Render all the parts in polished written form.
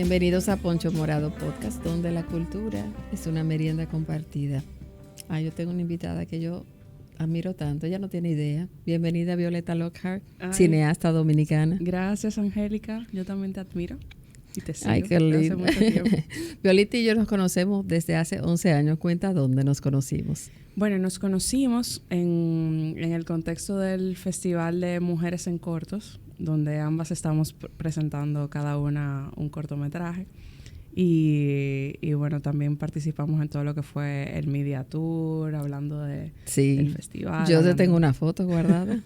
Bienvenidos a Poncho Morado Podcast, donde la cultura es una merienda compartida. Yo tengo una invitada que yo admiro tanto, ella no tiene idea. Bienvenida Violeta Lockhart, cineasta dominicana. Gracias, Angélica, yo también te admiro y te sigo. Ay, qué lindo. Hace mucho tiempo. Violeta y yo nos conocemos desde hace 11 años. Cuenta dónde nos conocimos. Bueno, nos conocimos en el contexto del Festival de Mujeres en Cortos, donde ambas estamos presentando cada una un cortometraje. Y bueno, también participamos en todo lo que fue el Media Tour, hablando del festival. Yo te tengo una foto guardada.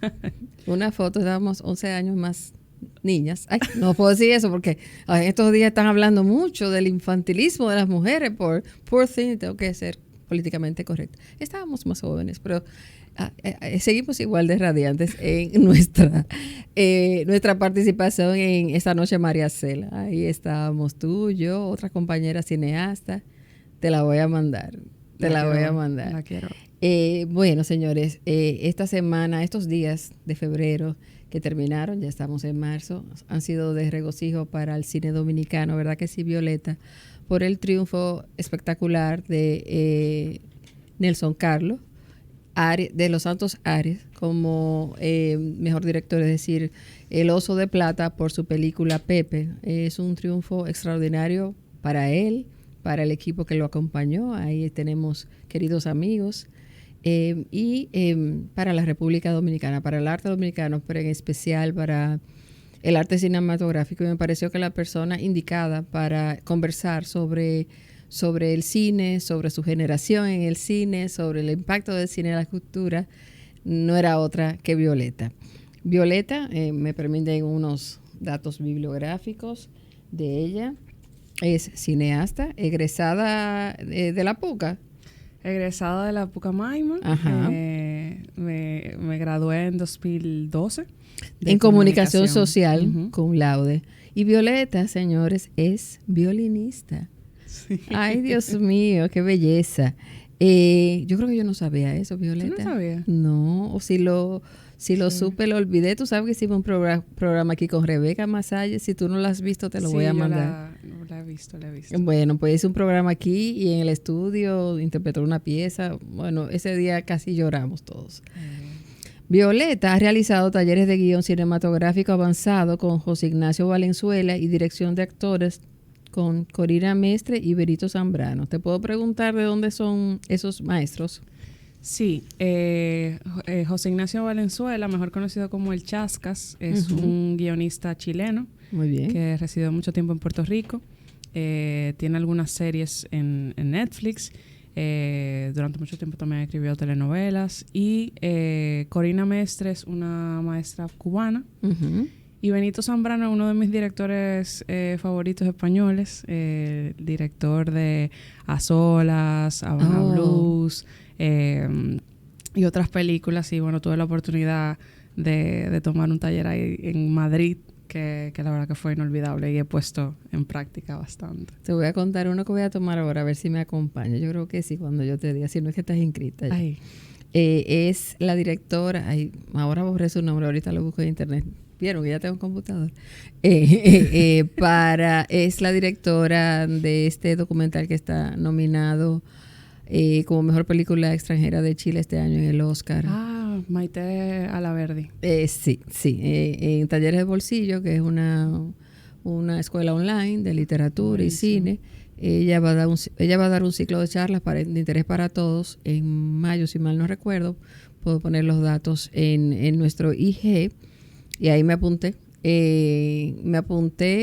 Una foto, estábamos 11 años más niñas. Ay, no puedo decir eso porque estos días están hablando mucho del infantilismo de las mujeres por poor thing, tengo que ser políticamente correcta. Estábamos más jóvenes, pero seguimos igual de radiantes en nuestra participación en esta noche María Cela. Ahí estábamos tú, yo, otra compañera cineasta. Te la voy a mandar. La quiero. Bueno, señores, esta semana, estos días de febrero que terminaron, ya estamos en marzo, han sido de regocijo para el cine dominicano, ¿verdad que sí, Violeta? Por el triunfo espectacular de Nelson Carlos, de Los Santos Ares, como mejor director, es decir, el Oso de Plata por su película Pepe. Es un triunfo extraordinario para él, para el equipo que lo acompañó. Ahí tenemos queridos amigos. Y para la República Dominicana, para el arte dominicano, pero en especial para el arte cinematográfico. Y me pareció que la persona indicada para conversar sobre el cine, sobre su generación en el cine, sobre el impacto del cine en la cultura, no era otra que Violeta. Violeta, me permiten unos datos bibliográficos de ella. Es cineasta, egresada de la PUCA. Egresada de la Pucamaima. Me gradué en 2012. En comunicación social, cum laude. Y Violeta, señores, es violinista. Sí. Ay, Dios mío, qué belleza. Yo creo que yo no sabía eso, Violeta. ¿Tú no sabías? No, o si lo supe, lo olvidé. Tú sabes que hicimos un programa aquí con Rebeca Masalles. Si tú no lo has visto, te lo voy a mandar. La he visto. Bueno, pues hice un programa aquí y en el estudio interpretó una pieza. Bueno, ese día casi lloramos todos. Violeta ha realizado talleres de guión cinematográfico avanzado con José Ignacio Valenzuela y dirección de actores con Corina Mestre y Berito Zambrano. ¿Te puedo preguntar de dónde son esos maestros? Sí, José Ignacio Valenzuela, mejor conocido como El Chascas, es un guionista chileno. Muy bien. Que residió mucho tiempo en Puerto Rico. Tiene algunas series en Netflix. Durante mucho tiempo también escribió telenovelas. Y Corina Mestre es una maestra cubana. Y Benito Zambrano, uno de mis directores favoritos españoles, director de A Solas, Habana Blues y otras películas. Y bueno, tuve la oportunidad de tomar un taller ahí en Madrid, que la verdad que fue inolvidable y he puesto en práctica bastante. Te voy a contar uno que voy a tomar ahora, a ver si me acompaña. Yo creo que sí, cuando yo te diga, si no es que estás inscrita. Es la directora, ahora borré su nombre, ahorita lo busco en internet. Vieron que ya tengo un computador. Es la directora de este documental que está nominado como mejor película extranjera de Chile este año en el Oscar. Maite Alaverdi. Sí. En Talleres de Bolsillo, que es una escuela online de literatura y cine. Ella va a dar un ciclo de charlas de interés para todos en mayo, si mal no recuerdo. Puedo poner los datos en nuestro IG. Y ahí me apunté.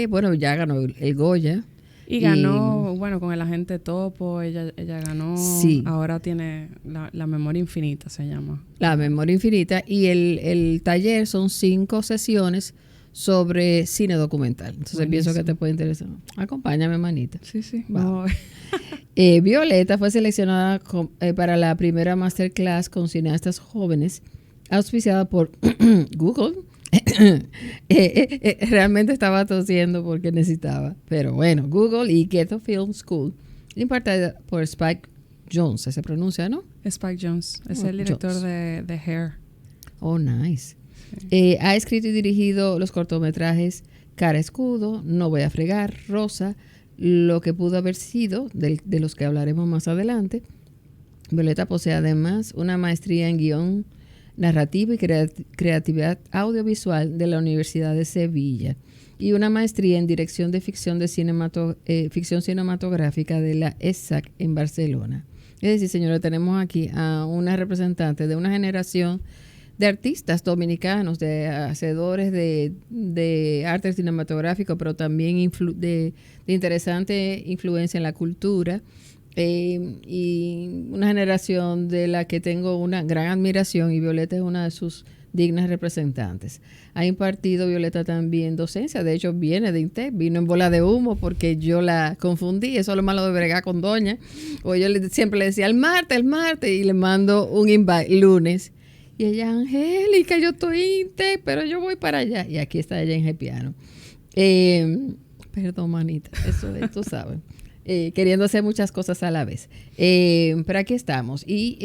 Bueno, ya ganó el Goya. Y ganó, con el agente Topo, ella ganó. Sí. Ahora tiene la memoria infinita, se llama. La memoria infinita. Y el taller son 5 sesiones sobre cine documental. Entonces pienso que te puede interesar. Acompáñame, manita. Sí. Violeta fue seleccionada para la primera masterclass con cineastas jóvenes, auspiciada por Google. Realmente estaba tosiendo porque necesitaba, pero bueno, Google y Ghetto Film School, impartida por Spike Jonze, se pronuncia, ¿no? Spike Jonze, es el director de Hair. Oh, nice. Ha escrito y dirigido los cortometrajes Cara Escudo, No voy a fregar, Rosa, Lo que pudo haber sido, de los que hablaremos más adelante. Violeta posee además una maestría en guión narrativa y creatividad audiovisual de la Universidad de Sevilla y una maestría en dirección de ficción ficción cinematográfica de la ESSAC en Barcelona. Es decir, señores, tenemos aquí a una representante de una generación de artistas dominicanos, de hacedores de arte cinematográfico, pero también de interesante influencia en la cultura, y una generación de la que tengo una gran admiración, y Violeta es una de sus dignas representantes. Ha impartido Violeta también docencia, de hecho viene de INTEC, vino en bola de humo porque yo la confundí, eso es lo malo de bregar con doña, o yo siempre le decía el martes, y le mando un invite lunes, y ella, Angélica, yo estoy INTEC, pero yo voy para allá, y aquí está ella en el piano. Perdón, manita, eso es, tú sabes. Queriendo hacer muchas cosas a la vez. Pero aquí estamos. ¿Y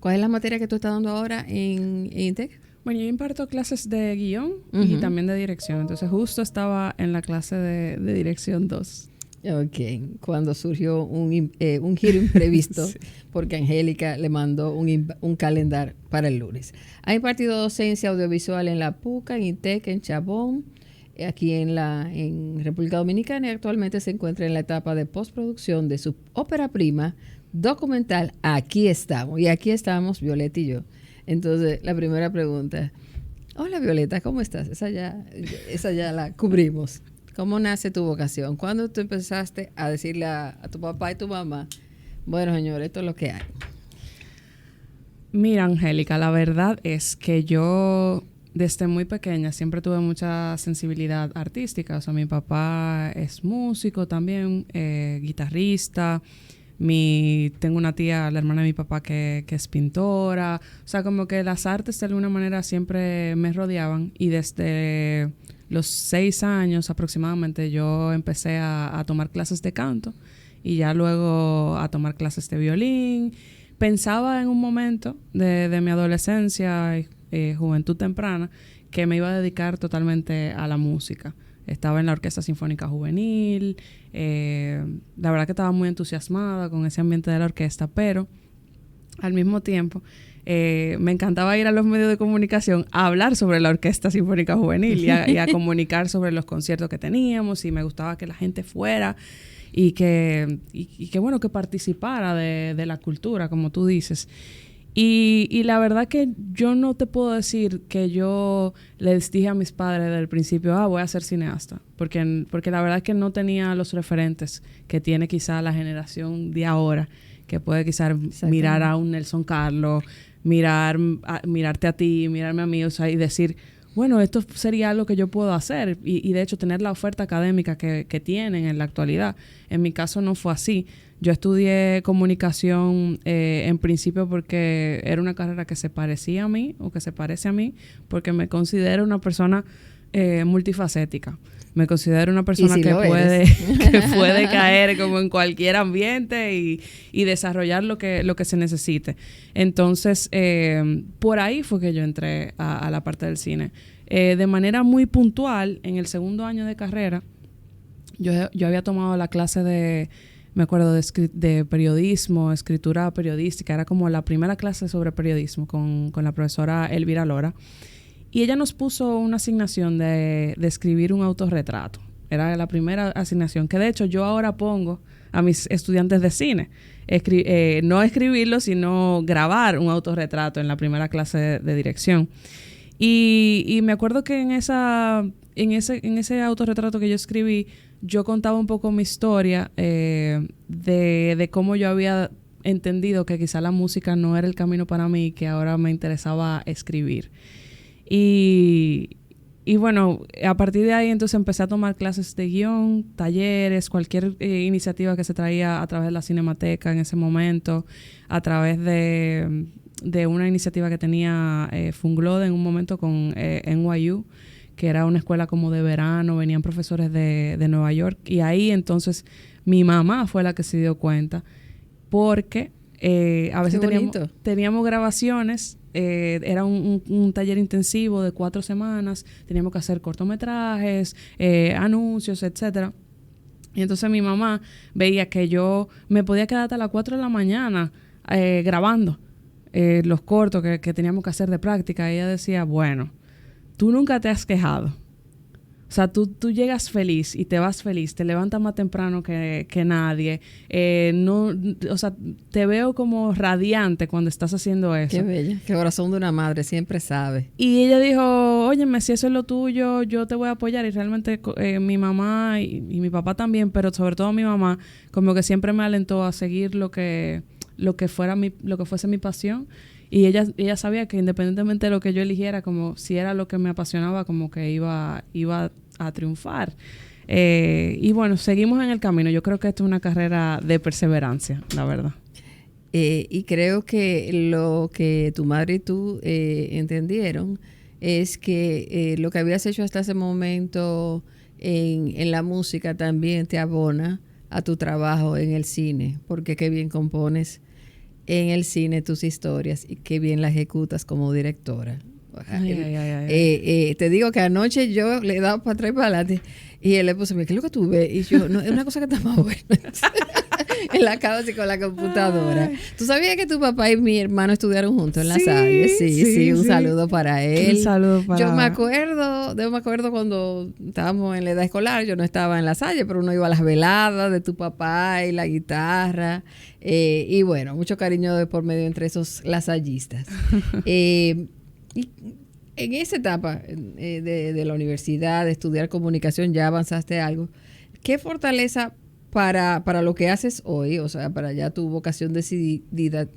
cuál es la materia que tú estás dando ahora en INTEC? Bueno, yo imparto clases de guión y también de dirección. Entonces, justo estaba en la clase de dirección 2. Ok. Cuando surgió un giro imprevisto, sí, porque Angélica le mandó un calendario para el lunes. Ha impartido docencia audiovisual en la PUCA, en INTEC, en Chabón, aquí en República Dominicana, y actualmente se encuentra en la etapa de postproducción de su ópera prima documental Aquí estamos. Y aquí estamos Violeta y yo. Entonces, la primera pregunta. Hola, Violeta, ¿cómo estás? Esa ya la cubrimos. ¿Cómo nace tu vocación? ¿Cuándo tú empezaste a decirle a tu papá y tu mamá, bueno, señor, esto es lo que hay? Mira, Angélica, la verdad es que yo desde muy pequeña siempre tuve mucha sensibilidad artística. O sea, mi papá es músico también, guitarrista. Tengo una tía, la hermana de mi papá, que es pintora. O sea, como que las artes de alguna manera siempre me rodeaban. Y desde los 6 años aproximadamente yo empecé a tomar clases de canto y ya luego a tomar clases de violín. Pensaba en un momento de mi adolescencia y juventud temprana que me iba a dedicar totalmente a la música. Estaba en la Orquesta Sinfónica Juvenil, la verdad que estaba muy entusiasmada con ese ambiente de la orquesta, pero al mismo tiempo me encantaba ir a los medios de comunicación a hablar sobre la Orquesta Sinfónica Juvenil y a comunicar sobre los conciertos que teníamos, y me gustaba que la gente fuera y que bueno, que participara de la cultura, como tú dices. Y la verdad que yo no te puedo decir que yo les dije a mis padres desde el principio, voy a ser cineasta, porque la verdad es que no tenía los referentes que tiene quizá la generación de ahora, que puede quizás mirar a un Nelson Carlos, mirarte a ti, mirarme a mí, o sea, y decir, bueno, esto sería algo que yo puedo hacer, y de hecho tener la oferta académica que tienen en la actualidad. En mi caso no fue así. Yo estudié comunicación en principio porque era una carrera que se parecía a mí, o que se parece a mí, porque me considero una persona multifacética. Me considero una persona que puede caer como en cualquier ambiente y desarrollar lo que se necesite. Entonces, por ahí fue que yo entré a la parte del cine. De manera muy puntual, en el segundo año de carrera, yo había tomado la clase me acuerdo de periodismo, escritura periodística. Era como la primera clase sobre periodismo con la profesora Elvira Lora. Y ella nos puso una asignación de escribir un autorretrato. Era la primera asignación, que de hecho yo ahora pongo a mis estudiantes de cine. No escribirlo, sino grabar un autorretrato en la primera clase de dirección. Y me acuerdo que en ese autorretrato que yo escribí, yo contaba un poco mi historia de cómo yo había entendido que quizá la música no era el camino para mí, que ahora me interesaba escribir. Y bueno, a partir de ahí entonces empecé a tomar clases de guión, talleres, cualquier iniciativa que se traía a través de la Cinemateca en ese momento, a través de una iniciativa que tenía Funglode en un momento con NYU, que era una escuela como de verano, venían profesores de Nueva York, y ahí entonces mi mamá fue la que se dio cuenta, porque A veces Qué teníamos grabaciones, era un taller intensivo de 4 semanas, teníamos que hacer cortometrajes, anuncios, etcétera. Y entonces mi mamá veía que yo me podía quedar hasta las 4 de la mañana grabando los cortos que teníamos que hacer de práctica. Y ella decía, bueno, tú nunca te has quejado. O sea, tú llegas feliz y te vas feliz, te levantas más temprano que nadie. No, o sea, te veo como radiante cuando estás haciendo eso. Qué bella. Qué corazón de una madre, siempre sabe. Y ella dijo, óyeme, si eso es lo tuyo, yo te voy a apoyar. Y realmente mi mamá y mi papá también, pero sobre todo mi mamá, como que siempre me alentó a seguir lo que fuese mi pasión. Y ella sabía que independientemente de lo que yo eligiera, como si era lo que me apasionaba, como que iba a triunfar. Y bueno, seguimos en el camino. Yo creo que esto es una carrera de perseverancia, la verdad. Y creo que lo que tu madre y tú entendieron es que lo que habías hecho hasta ese momento en la música también te abona a tu trabajo en el cine, porque qué bien compones en el cine tus historias y qué bien las ejecutas como directora. Te digo que anoche yo le he dado para atrás y para adelante y él le puso, ¿qué es lo que tú ves? Y yo, no, es una cosa que está más buena. En la cama así con la computadora. Ay. ¿Tú sabías que tu papá y mi hermano estudiaron juntos en La Salle? Sí, un saludo para él. Un saludo para... Yo me acuerdo cuando estábamos en la edad escolar, yo no estaba en La Salle, pero uno iba a las veladas de tu papá y la guitarra. Y bueno, mucho cariño de por medio entre esos lasallistas. Y en esa etapa de la universidad, de estudiar comunicación, ya avanzaste algo. ¿Qué fortaleza para lo que haces hoy, o sea, para ya tu vocación decidida,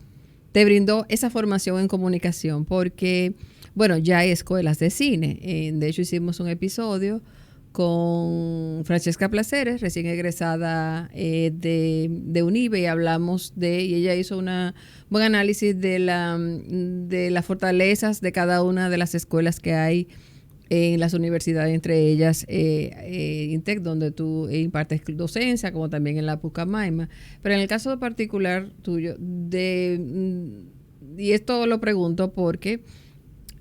te brindó esa formación en comunicación? Porque, bueno, ya hay escuelas de cine. De hecho, hicimos un episodio con Francesca Placeres, recién egresada de UNIBE, y hablamos y ella hizo un buen análisis de las fortalezas de cada una de las escuelas que hay en las universidades, entre ellas INTEC, donde tú impartes docencia, como también en la Pucamaima. Pero en el caso particular tuyo, y esto lo pregunto porque,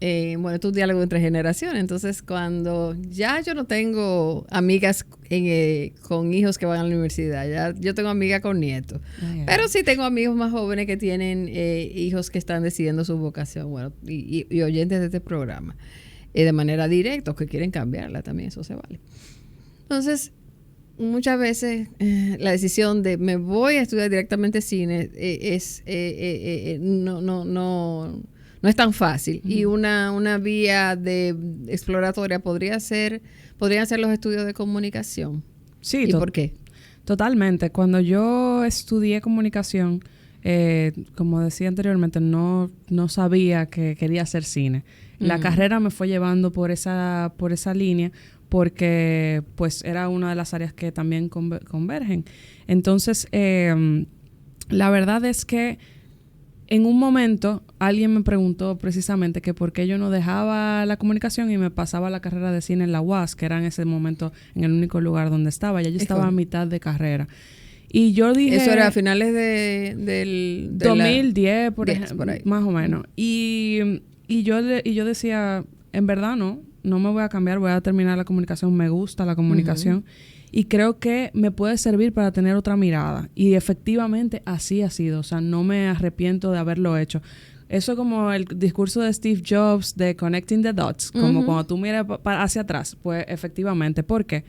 bueno, esto es un diálogo entre generaciones. Entonces, cuando ya yo no tengo amigas con hijos que van a la universidad, ya yo tengo amigas con nietos. Pero sí tengo amigos más jóvenes que tienen hijos que están decidiendo su vocación, bueno, y oyentes de este programa. De manera directa, o que quieren cambiarla también, eso se vale. Entonces, muchas veces la decisión de me voy a estudiar directamente cine no es tan fácil. Uh-huh. Y una vía exploratoria podrían ser los estudios de comunicación. Sí, ¿Y por qué? Totalmente. Cuando yo estudié comunicación, como decía anteriormente, no sabía que quería hacer cine. La carrera me fue llevando por esa línea porque pues era una de las áreas que también convergen. Entonces, la verdad es que en un momento alguien me preguntó precisamente que por qué yo no dejaba la comunicación y me pasaba la carrera de cine en la UAS, que era en ese momento en el único lugar donde estaba. Ya yo estaba a mitad de carrera. Y yo dije... Eso era a finales del 2010, por ejemplo, más o menos. Y yo decía, en verdad no me voy a cambiar, voy a terminar la comunicación, me gusta la comunicación. Uh-huh. Y creo que me puede servir para tener otra mirada. Y efectivamente así ha sido, o sea, no me arrepiento de haberlo hecho. Eso es como el discurso de Steve Jobs de Connecting the Dots, como uh-huh. Cuando tú miras hacia atrás, pues efectivamente, ¿por qué?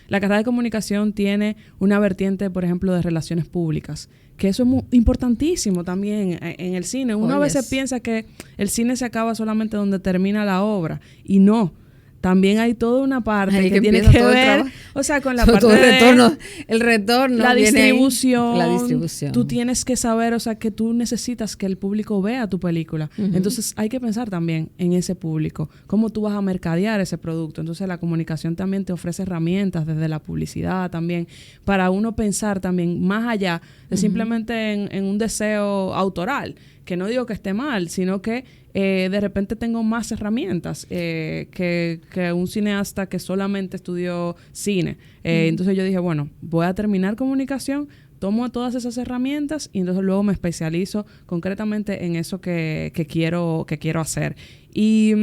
La carrera de comunicación tiene una vertiente, por ejemplo, de relaciones públicas, que eso es muy importantísimo también en el cine. Uno a veces piensa que el cine se acaba solamente donde termina la obra, y no. También hay toda una parte que tiene que ver, o sea, con la parte de el retorno, la distribución. Tú tienes que saber, o sea, que tú necesitas que el público vea tu película. Uh-huh. Entonces, hay que pensar también en ese público, cómo tú vas a mercadear ese producto. Entonces, la comunicación también te ofrece herramientas desde la publicidad también, para uno pensar también más allá de uh-huh. simplemente en un deseo autoral, que no digo que esté mal, sino que de repente tengo más herramientas que un cineasta que solamente estudió cine. Entonces yo dije, bueno, voy a terminar comunicación tomo todas esas herramientas y entonces luego me especializo concretamente en eso que quiero hacer. Y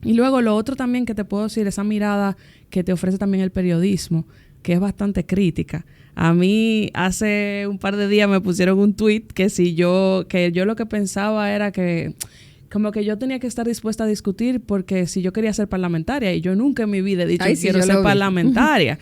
luego lo otro también que te puedo decir, esa mirada que te ofrece también el periodismo, que es bastante crítica. A mí hace un par de días me pusieron un tweet que yo lo que pensaba era que como que yo tenía que estar dispuesta a discutir porque si yo quería ser parlamentaria y yo nunca en mi vida he dicho que quiero ser parlamentaria.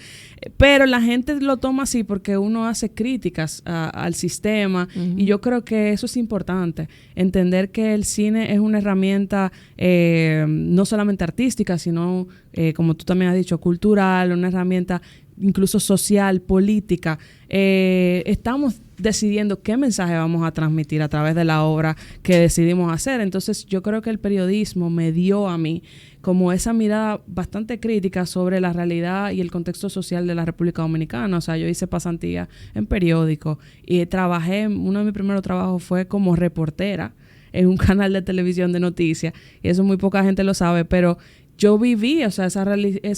Pero la gente lo toma así porque uno hace críticas al sistema y yo creo que eso es importante, entender que el cine es una herramienta no solamente artística, sino, como tú también has dicho, cultural, una herramienta incluso social, política. Estamos decidiendo qué mensaje vamos a transmitir a través de la obra que decidimos hacer. Entonces, yo creo que el periodismo me dio a mí como esa mirada bastante crítica sobre la realidad y el contexto social de la República Dominicana. O sea, yo hice pasantía en periódico y uno de mis primeros trabajos fue como reportera en un canal de televisión de noticias, y eso muy poca gente lo sabe, pero yo viví, o sea, esa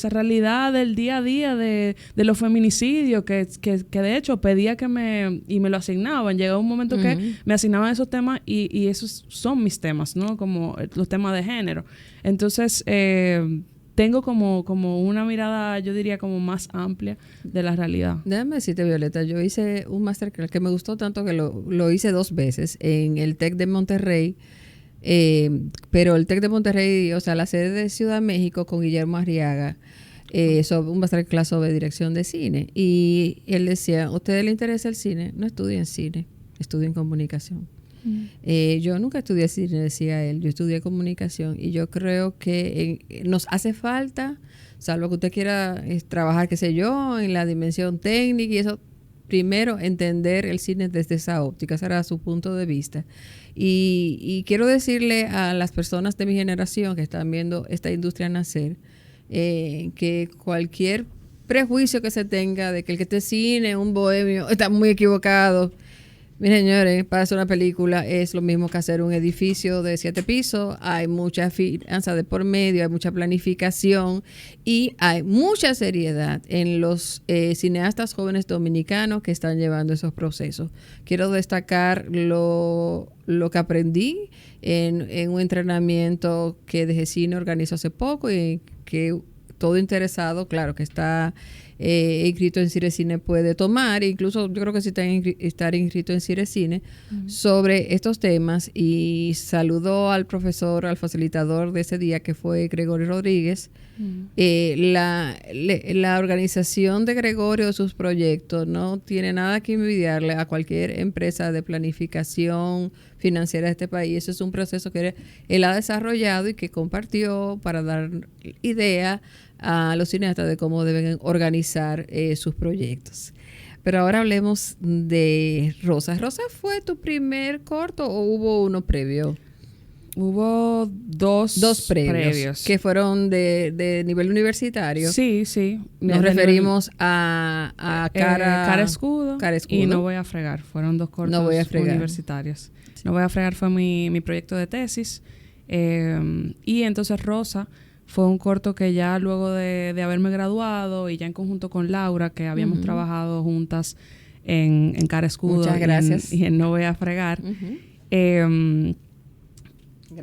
realidad del día a día de los feminicidios, que de hecho pedía y me lo asignaban. Llegó un momento que me asignaban esos temas y esos son mis temas, ¿no? Como los temas de género. Entonces, tengo como una mirada, yo diría, como más amplia de la realidad. Déjame decirte, Violeta, yo hice un masterclass que me gustó tanto que lo hice 2 veces en el TEC de Monterrey. Pero el TEC de Monterrey, o sea, la sede de Ciudad de México con Guillermo Arriaga, sobre un masterclass sobre dirección de cine. Y él decía, ¿a ustedes les interesa el cine? No estudien cine, estudien comunicación. Yo nunca estudié cine, decía él, yo estudié comunicación. Y yo creo que nos hace falta, salvo que usted quiera trabajar, qué sé yo, en la dimensión técnica y eso, primero entender el cine desde esa óptica, ese era su punto de vista. Y quiero decirle a las personas de mi generación que están viendo esta industria nacer, que cualquier prejuicio que se tenga de que el que esté cine es un bohemio está muy equivocado. Miren, señores, para hacer una película es lo mismo que hacer un edificio de 7 pisos. Hay mucha finanza de por medio, hay mucha planificación y hay mucha seriedad en los cineastas jóvenes dominicanos que están llevando esos procesos. Quiero destacar lo que aprendí en un entrenamiento que Deje Cine organizó hace poco y que todo interesado, claro, que está inscrito en Cirecine puede tomar, incluso yo creo que sí estar inscrito en Cirecine sobre estos temas. Y saludo al profesor, al facilitador de ese día, que fue Gregorio Rodríguez. La organización de Gregorio, de sus proyectos, no tiene nada que envidiarle a cualquier empresa de planificación financiera de este país. Eso es un proceso que él ha desarrollado y que compartió para dar idea a los cineastas de cómo deben organizar sus proyectos. Pero ahora hablemos de Rosa. ¿Rosa fue tu primer corto o hubo uno previo? Hubo dos previos. Que fueron de nivel universitario. Sí. Nos referimos a Cara Escudo y No Voy a Fregar. Fueron 2 cortos universitarios. Sí. No Voy a Fregar fue mi proyecto de tesis. Y entonces Rosa fue un corto que ya luego de haberme graduado y ya en conjunto con Laura, que habíamos trabajado juntas en Cara Escudo. Muchas gracias. Y en No Voy a Fregar.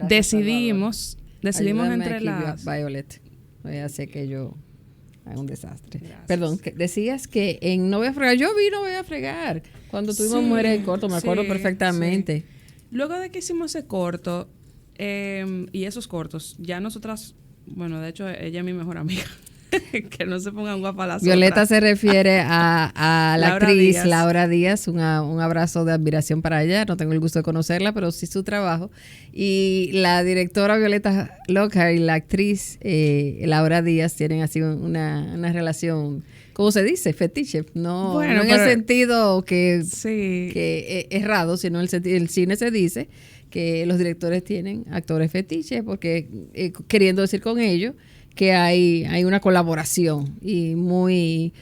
Decidimos ayúdame entre aquí, las... Violet. Ya sé que yo hago un desastre. Gracias. Perdón, que decías que en No Voy a Fregar, yo vi No Voy a Fregar cuando tuvimos Mujeres en Corto, me acuerdo perfectamente. Sí. Luego de que hicimos ese corto y esos cortos, ya nosotras, bueno, de hecho ella es mi mejor amiga. Que no se pongan guapas las Violeta otras. se refiere a la Laura actriz Díaz. Laura Díaz, un abrazo de admiración para ella. No tengo el gusto de conocerla, pero sí su trabajo. Y la directora Violeta Lockhart y la actriz Laura Díaz tienen así una relación, ¿cómo se dice? Fetiche. No en el sentido que errado, sino en el cine se dice que los directores tienen actores fetiches, porque queriendo decir con ello que hay una colaboración y muy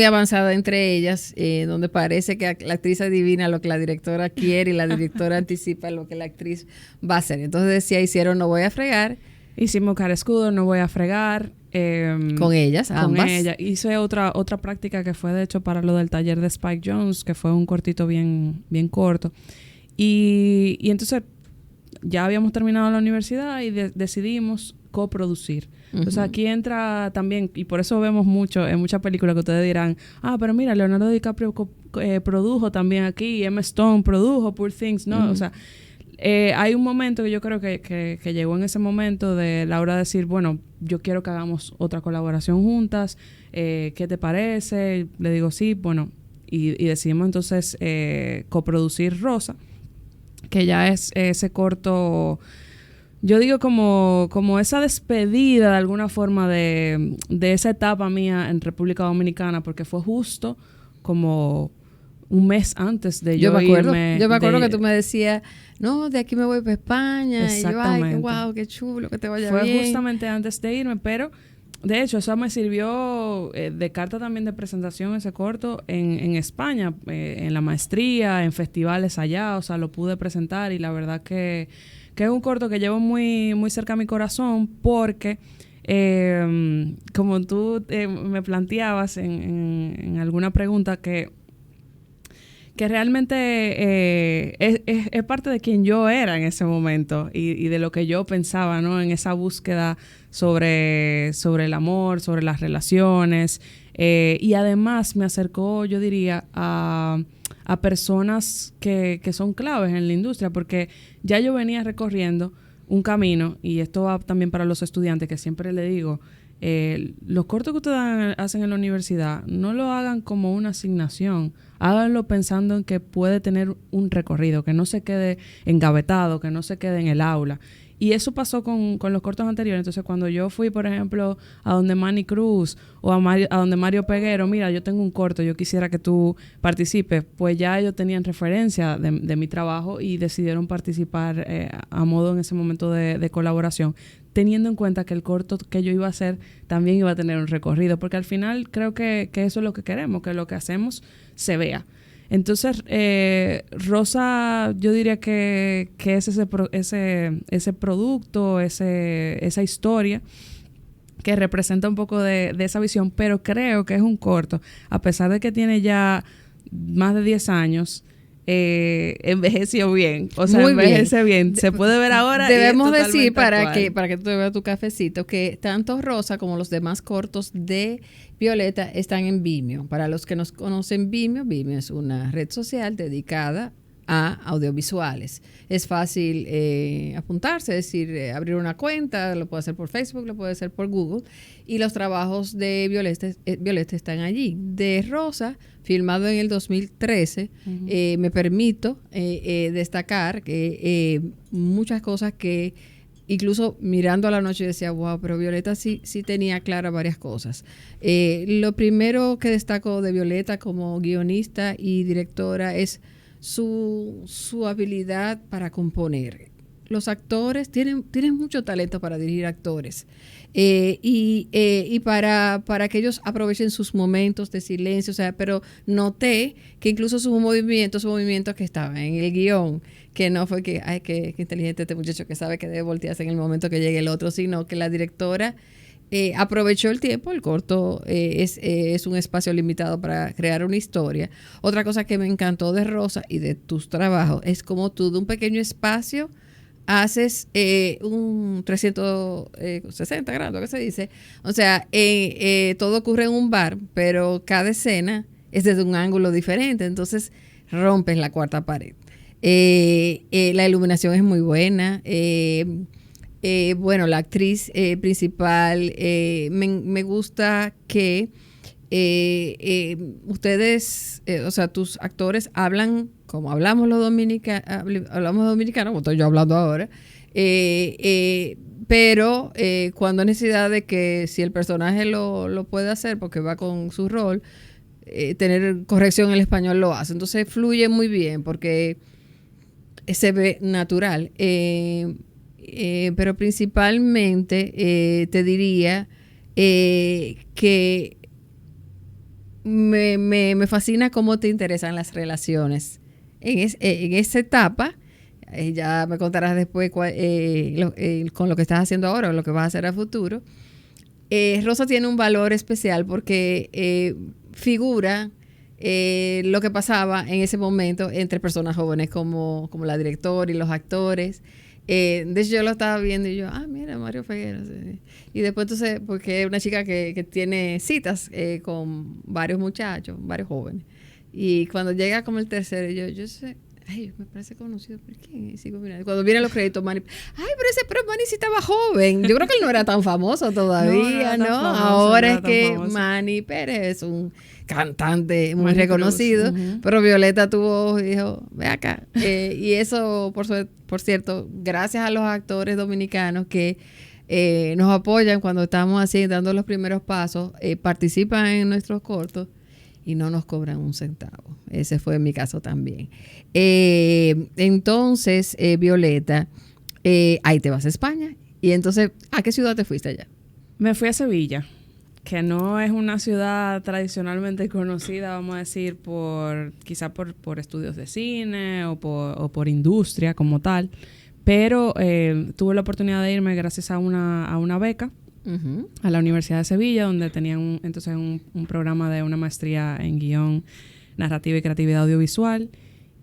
avanzada entre ellas, donde parece que la actriz adivina lo que la directora quiere y la directora anticipa lo que la actriz va a hacer. Entonces decía, hicieron No Voy a Fregar, Hicimos cara escudo, no voy a fregar. Con ellas, ambas. Con ella. Hice otra práctica que fue de hecho para lo del taller de Spike Jonze, que fue un cortito bien corto. Y entonces ya habíamos terminado la universidad y decidimos coproducir. Entonces aquí entra también, y por eso vemos mucho en muchas películas que ustedes dirán, pero mira, Leonardo DiCaprio produjo también aquí, Emma Stone produjo Poor Things, ¿no? O sea, hay un momento que yo creo que llegó en ese momento de Laura decir, bueno, yo quiero que hagamos otra colaboración juntas, ¿qué te parece? Le digo sí, bueno, y decidimos entonces coproducir Rosa, que ya es ese corto, yo digo como esa despedida de alguna forma de esa etapa mía en República Dominicana, porque fue justo como un mes antes de yo irme. Yo me acuerdo que tú me decías, no, de aquí me voy para España. Exactamente. Y yo, ay, wow, qué chulo, que te vaya fue bien. Fue justamente antes de irme, pero de hecho eso me sirvió de carta también de presentación ese corto en España, en la maestría, en festivales allá, o sea, lo pude presentar y la verdad que es un corto que llevo muy, muy cerca a mi corazón porque como tú me planteabas en alguna pregunta que realmente es parte de quien yo era en ese momento y de lo que yo pensaba, ¿no? En esa búsqueda sobre el amor, sobre las relaciones. Y además me acercó, yo diría, a personas que son claves en la industria, porque ya yo venía recorriendo un camino, y esto va también para los estudiantes, que siempre le digo, los cortos que ustedes hacen en la universidad, no lo hagan como una asignación, háganlo pensando en que puede tener un recorrido, que no se quede engavetado, que no se quede en el aula. Y eso pasó con los cortos anteriores. Entonces, cuando yo fui, por ejemplo, a donde Manny Cruz o a donde Mario Peguero, mira, yo tengo un corto, yo quisiera que tú participes, pues ya ellos tenían referencia de mi trabajo y decidieron participar a modo en ese momento de colaboración, teniendo en cuenta que el corto que yo iba a hacer también iba a tener un recorrido, porque al final creo que eso es lo que queremos, que lo que hacemos se vea. Entonces, Rosa, yo diría que es ese producto, esa historia que representa un poco de esa visión, pero creo que es un corto, a pesar de que tiene ya más de 10 años, envejeció bien, o sea, muy envejece bien. Se puede ver ahora. Debemos decir para que tú te veas tu cafecito que tanto Rosa como los demás cortos de Violeta están en Vimeo. Para los que nos conocen, Vimeo es una red social dedicada a audiovisuales. Es fácil apuntarse, es decir, abrir una cuenta, lo puede hacer por Facebook, lo puede hacer por Google, y los trabajos de Violeta están allí. De Rosa, filmado en el 2013, me permito destacar que muchas cosas que incluso mirando a la noche decía, wow, pero Violeta sí tenía claras varias cosas. Lo primero que destaco de Violeta como guionista y directora es su habilidad para componer. Los actores tienen mucho talento para dirigir actores y para que ellos aprovechen sus momentos de silencio, o sea, pero noté que incluso sus movimientos que estaban en el guión, que no fue que, ay, qué inteligente este muchacho que sabe que debe voltearse en el momento que llegue el otro, sino que la directora aprovechó el tiempo. El corto es un espacio limitado para crear una historia. Otra cosa que me encantó de Rosa y de tus trabajos es como tú de un pequeño espacio haces un 360 grados, ¿qué se dice? O sea, todo ocurre en un bar, pero cada escena es desde un ángulo diferente, entonces rompes la cuarta pared. La iluminación es muy buena. Bueno, la actriz principal, me gusta que ustedes, o sea, tus actores hablan como hablamos los dominicanos, como estoy yo hablando ahora, pero cuando hay necesidad de que si el personaje lo puede hacer porque va con su rol, tener corrección en el español lo hace. Entonces fluye muy bien porque se ve natural. Pero principalmente te diría que me fascina cómo te interesan las relaciones. En esa etapa, Ya me contarás después con lo que estás haciendo ahora o lo que vas a hacer a futuro. Rosa tiene un valor especial porque figura lo que pasaba en ese momento entre personas jóvenes como la directora y los actores. De hecho, yo lo estaba viendo y yo, mira, Mario Figueroa. Sí. Y después entonces, porque es una chica que tiene citas con varios muchachos, varios jóvenes. Y cuando llega como el tercero, yo sé, me parece conocido, ¿por qué? Sigo mirando. Cuando vienen los créditos, Manny, pero Manny sí estaba joven. Yo creo que él no era tan famoso todavía, ¿no? Ahora es que Manny Pérez es un cantante muy reconocido, pero Violeta dijo, ve acá. Y eso, por cierto, gracias a los actores dominicanos que nos apoyan cuando estamos así, dando los primeros pasos, participan en nuestros cortos y no nos cobran un centavo. Ese fue mi caso también. Entonces, Violeta, ahí te vas a España. Y entonces, ¿a qué ciudad te fuiste allá? Me fui a Sevilla, que no es una ciudad tradicionalmente conocida, vamos a decir, quizá por estudios de cine o por industria como tal, pero tuve la oportunidad de irme gracias a una beca a la Universidad de Sevilla, donde tenían entonces un programa de una maestría en guión, narrativa y creatividad audiovisual.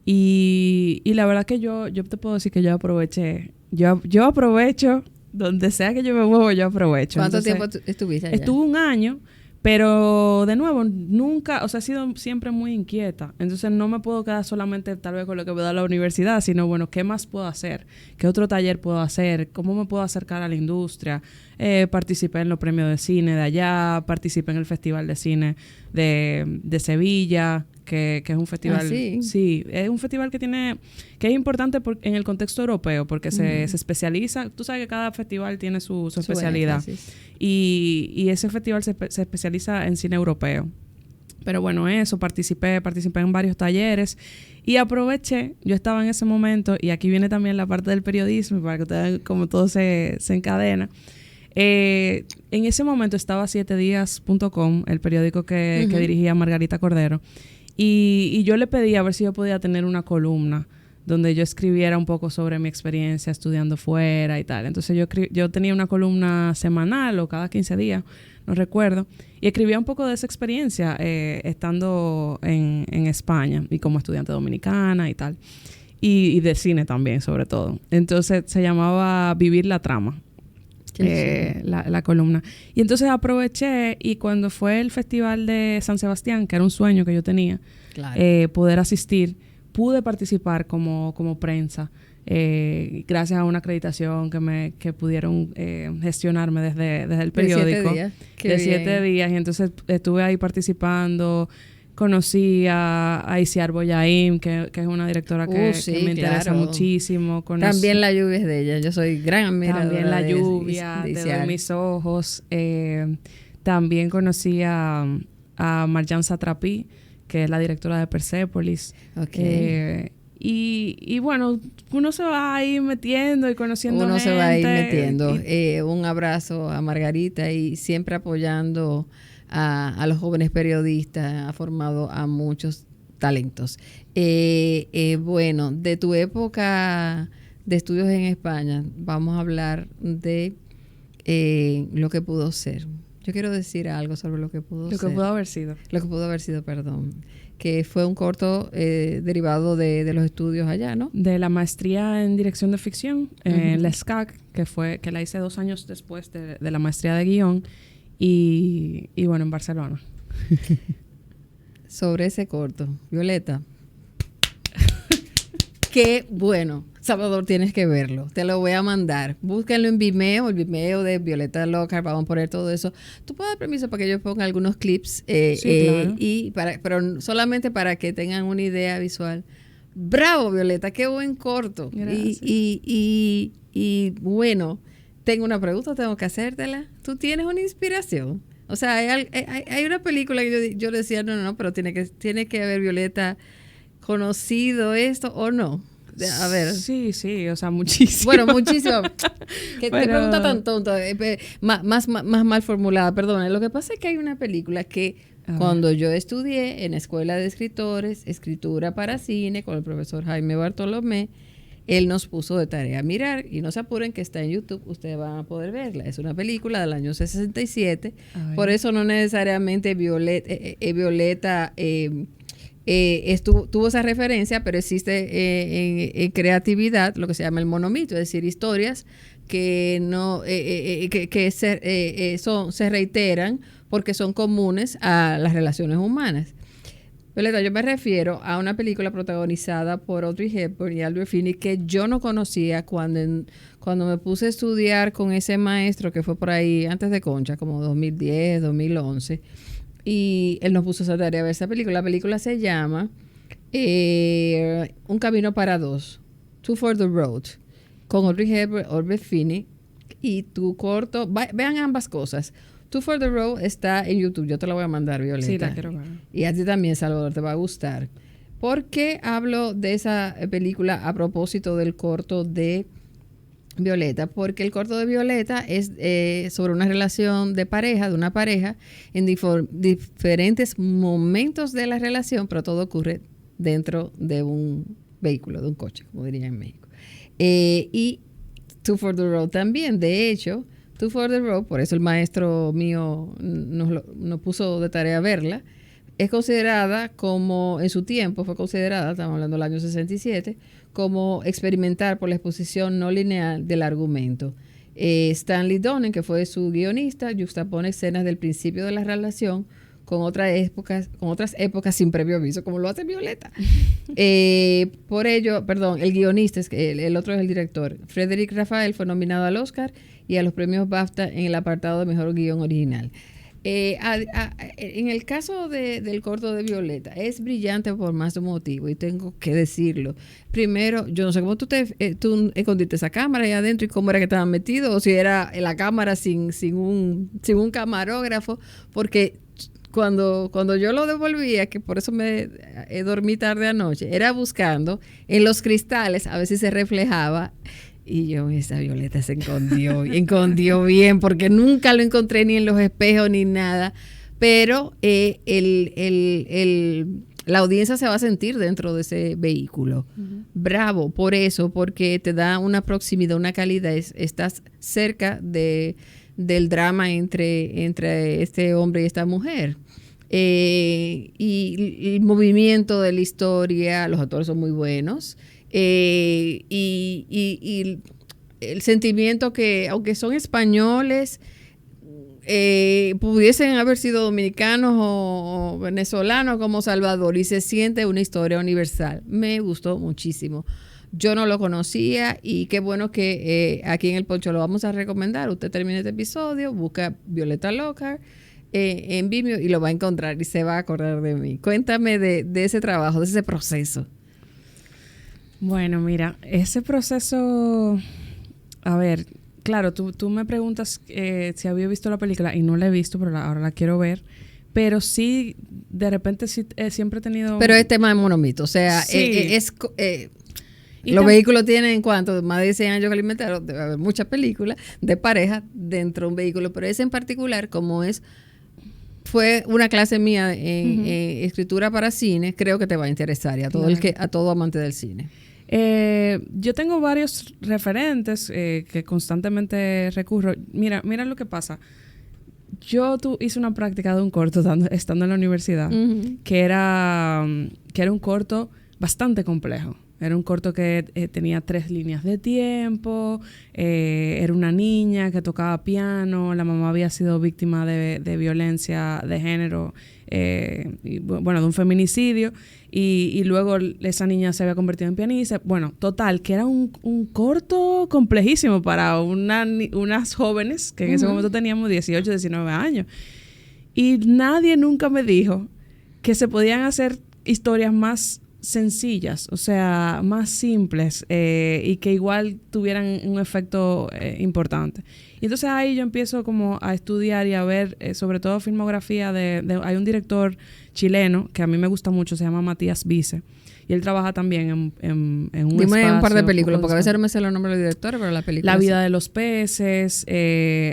Y la verdad que yo te puedo decir que yo aproveché, yo aprovecho donde sea que yo me muevo, yo aprovecho. ¿Cuánto tiempo estuviste allá? Estuve un año, pero de nuevo, nunca, he sido siempre muy inquieta. Entonces no me puedo quedar solamente tal vez con lo que me da la universidad, sino bueno, ¿qué más puedo hacer? ¿Qué otro taller puedo hacer? ¿Cómo me puedo acercar a la industria? Participé en los premios de cine de allá, participé en el Festival de Cine de Sevilla, que es un festival, sí, es un festival que es importante en el contexto europeo, porque se especializa, tú sabes que cada festival tiene su especialidad, y ese festival se especializa en cine europeo. Pero bueno, participé en varios talleres y aproveché, yo estaba en ese momento, y aquí viene también la parte del periodismo, para que ustedes vean cómo todo se encadena. En ese momento estaba 7días.com, el periódico que dirigía Margarita Cordero, y yo le pedí a ver si yo podía tener una columna donde yo escribiera un poco sobre mi experiencia estudiando fuera y tal. Entonces yo tenía una columna semanal o cada 15 días, no recuerdo, y escribía un poco de esa experiencia estando en España y como estudiante dominicana y tal, y de cine también sobre todo. Entonces se llamaba Vivir la Trama. La columna. Y entonces aproveché, y cuando fue el Festival de San Sebastián, que era un sueño que yo tenía, claro, poder asistir, pude participar como prensa, gracias a una acreditación que pudieron gestionarme desde el periódico. De 7 días. Y entonces estuve ahí participando. Conocí a Isiar Boyaim, que es una directora que me interesa muchísimo. También La lluvia es de ella. Yo soy gran admiradora. También La lluvia, Te doy mis ojos. También conocí a Marjan Satrapi, que es la directora de Persepolis. Okay. Y bueno, uno se va ahí metiendo y conociendo gente. Uno se va ahí metiendo. Un abrazo a Margarita, y siempre apoyando a los jóvenes periodistas. Ha formado a muchos talentos. Bueno, de tu época de estudios en España, vamos a hablar de lo que pudo ser. Yo quiero decir algo sobre lo que pudo ser. Lo que pudo haber sido. Lo que pudo haber sido, perdón. Que fue un corto derivado de los estudios allá, ¿no? De la maestría en dirección de ficción, en la SCAC, que la hice 2 años después de la maestría de guión. Y bueno, en Barcelona. Sobre ese corto, Violeta. Qué bueno. Salvador, tienes que verlo. Te lo voy a mandar. Búsquenlo en Vimeo, el Vimeo de Violeta Lockhart. Vamos a poner todo eso. Tú puedes dar permiso para que yo ponga algunos clips. Claro. Pero solamente para que tengan una idea visual. Bravo, Violeta. Qué buen corto. Gracias. Y bueno, tengo una pregunta, tengo que hacértela. ¿Tú tienes una inspiración? O sea, hay una película que yo le decía, no, pero tiene que haber, Violeta, conocido esto o no. A ver. Sí, o sea, muchísimo. Bueno, muchísimo. Qué pregunta tan tonta, más mal formulada, perdón. Lo que pasa es que hay una película que cuando yo estudié en Escuela de Escritores, Escritura para Cine, con el profesor Jaime Bartolomé, él nos puso de tarea mirar, y no se apuren que está en YouTube, ustedes van a poder verla. Es una película del año 67, por eso no necesariamente Violeta tuvo esa referencia, pero existe en creatividad lo que se llama el monomito, es decir, historias que no se reiteran porque son comunes a las relaciones humanas. Violeta, yo me refiero a una película protagonizada por Audrey Hepburn y Albert Finney que yo no conocía cuando me puse a estudiar con ese maestro que fue por ahí antes de Concha, como 2010, 2011, y él nos puso esa tarea de ver esa película. La película se llama Un camino para dos, Two for the Road, con Audrey Hepburn, Albert Finney, y tu corto, vean ambas cosas. Two for the Road está en YouTube. Yo te la voy a mandar, Violeta. Sí, la quiero ver. Y a ti también, Salvador, te va a gustar. ¿Por qué hablo de esa película a propósito del corto de Violeta? Porque el corto de Violeta es sobre una relación de una pareja, en diferentes momentos de la relación, pero todo ocurre dentro de un vehículo, de un coche, como dirían en México. Y Two for the Road también, de hecho, Two for the Road, por eso el maestro mío nos puso de tarea verla, es considerada como, en su tiempo fue considerada, estamos hablando del año 67, como experimentar por la exposición no lineal del argumento. Stanley Donen, que fue su guionista, juxtapone escenas del principio de la relación con otras épocas sin previo aviso, como lo hace Violeta. Por ello, el guionista, el otro es el director. Frédéric Raphael fue nominado al Oscar y a los premios BAFTA en el apartado de Mejor Guión Original. En el caso del corto de Violeta, es brillante por más de un motivo, y tengo que decirlo. Primero, yo no sé cómo tú escondiste esa cámara ahí adentro y cómo era que estaban metidos, o si era la cámara sin un camarógrafo, porque cuando yo lo devolvía, que por eso me dormí tarde anoche, era buscando en los cristales a ver si se reflejaba. Y yo, esa Violeta se escondió bien, porque nunca lo encontré ni en los espejos ni nada. Pero la audiencia se va a sentir dentro de ese vehículo. Uh-huh. Bravo, por eso, porque te da una proximidad, una calidad. Estás cerca del drama entre este hombre y esta mujer. Y el movimiento de la historia, los actores son muy buenos. Y el sentimiento que, aunque son españoles, pudiesen haber sido dominicanos o venezolanos como Salvador, y se siente una historia universal. Me gustó muchísimo. Yo no lo conocía, y qué bueno que aquí en El Poncho lo vamos a recomendar. Usted termina este episodio, busca Violeta Lockhart en Vimeo y lo va a encontrar y se va a acordar de mí. Cuéntame de ese trabajo, de ese proceso. Bueno, mira, ese proceso, a ver, claro, tú me preguntas si había visto la película, y no la he visto, pero ahora la quiero ver, pero sí, de repente sí, siempre he tenido... Pero es tema de monomito, o sea, sí. Los vehículos tienen, ¿cuánto? Más de 10 años que alimentaron, debe haber muchas películas de pareja dentro de un vehículo, pero ese en particular, como fue una clase mía en escritura para cine, creo que te va a interesar, y a todo amante del cine. Yo tengo varios referentes que constantemente recurro. Mira lo que pasa. Yo hice una práctica de un corto estando en la universidad, que era un corto bastante complejo. Era un corto que tenía 3 líneas de tiempo, era una niña que tocaba piano, la mamá había sido víctima de violencia de género, de un feminicidio, y luego esa niña se había convertido en pianista. Bueno, total, que era un corto complejísimo para unas jóvenes que en ese momento teníamos 18, 19 años. Y nadie nunca me dijo que se podían hacer historias más sencillas, o sea, más simples, y que igual tuvieran un efecto importante. Y entonces ahí yo empiezo como a estudiar y a ver, sobre todo filmografía hay un director chileno que a mí me gusta mucho, se llama Matías Vice, y él trabaja también en un Dime espacio, un par de películas, porque a veces no me sé los nombres de los directores, pero la película... La vida de los peces,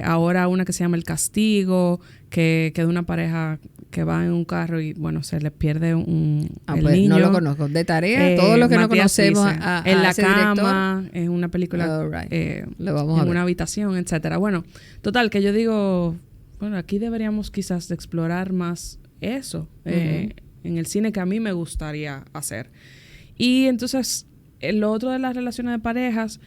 ahora una que se llama El castigo, que de una pareja que va en un carro y, bueno, se le pierde el pues, niño. No lo conozco. De tarea, todos los que no conocemos en la ese cama, director. en una película, Lo vamos a ver. una habitación, etcétera. Bueno, total, que yo digo, bueno, aquí deberíamos quizás de explorar más eso en el cine que a mí me gustaría hacer. Y entonces, lo otro de las relaciones de parejas,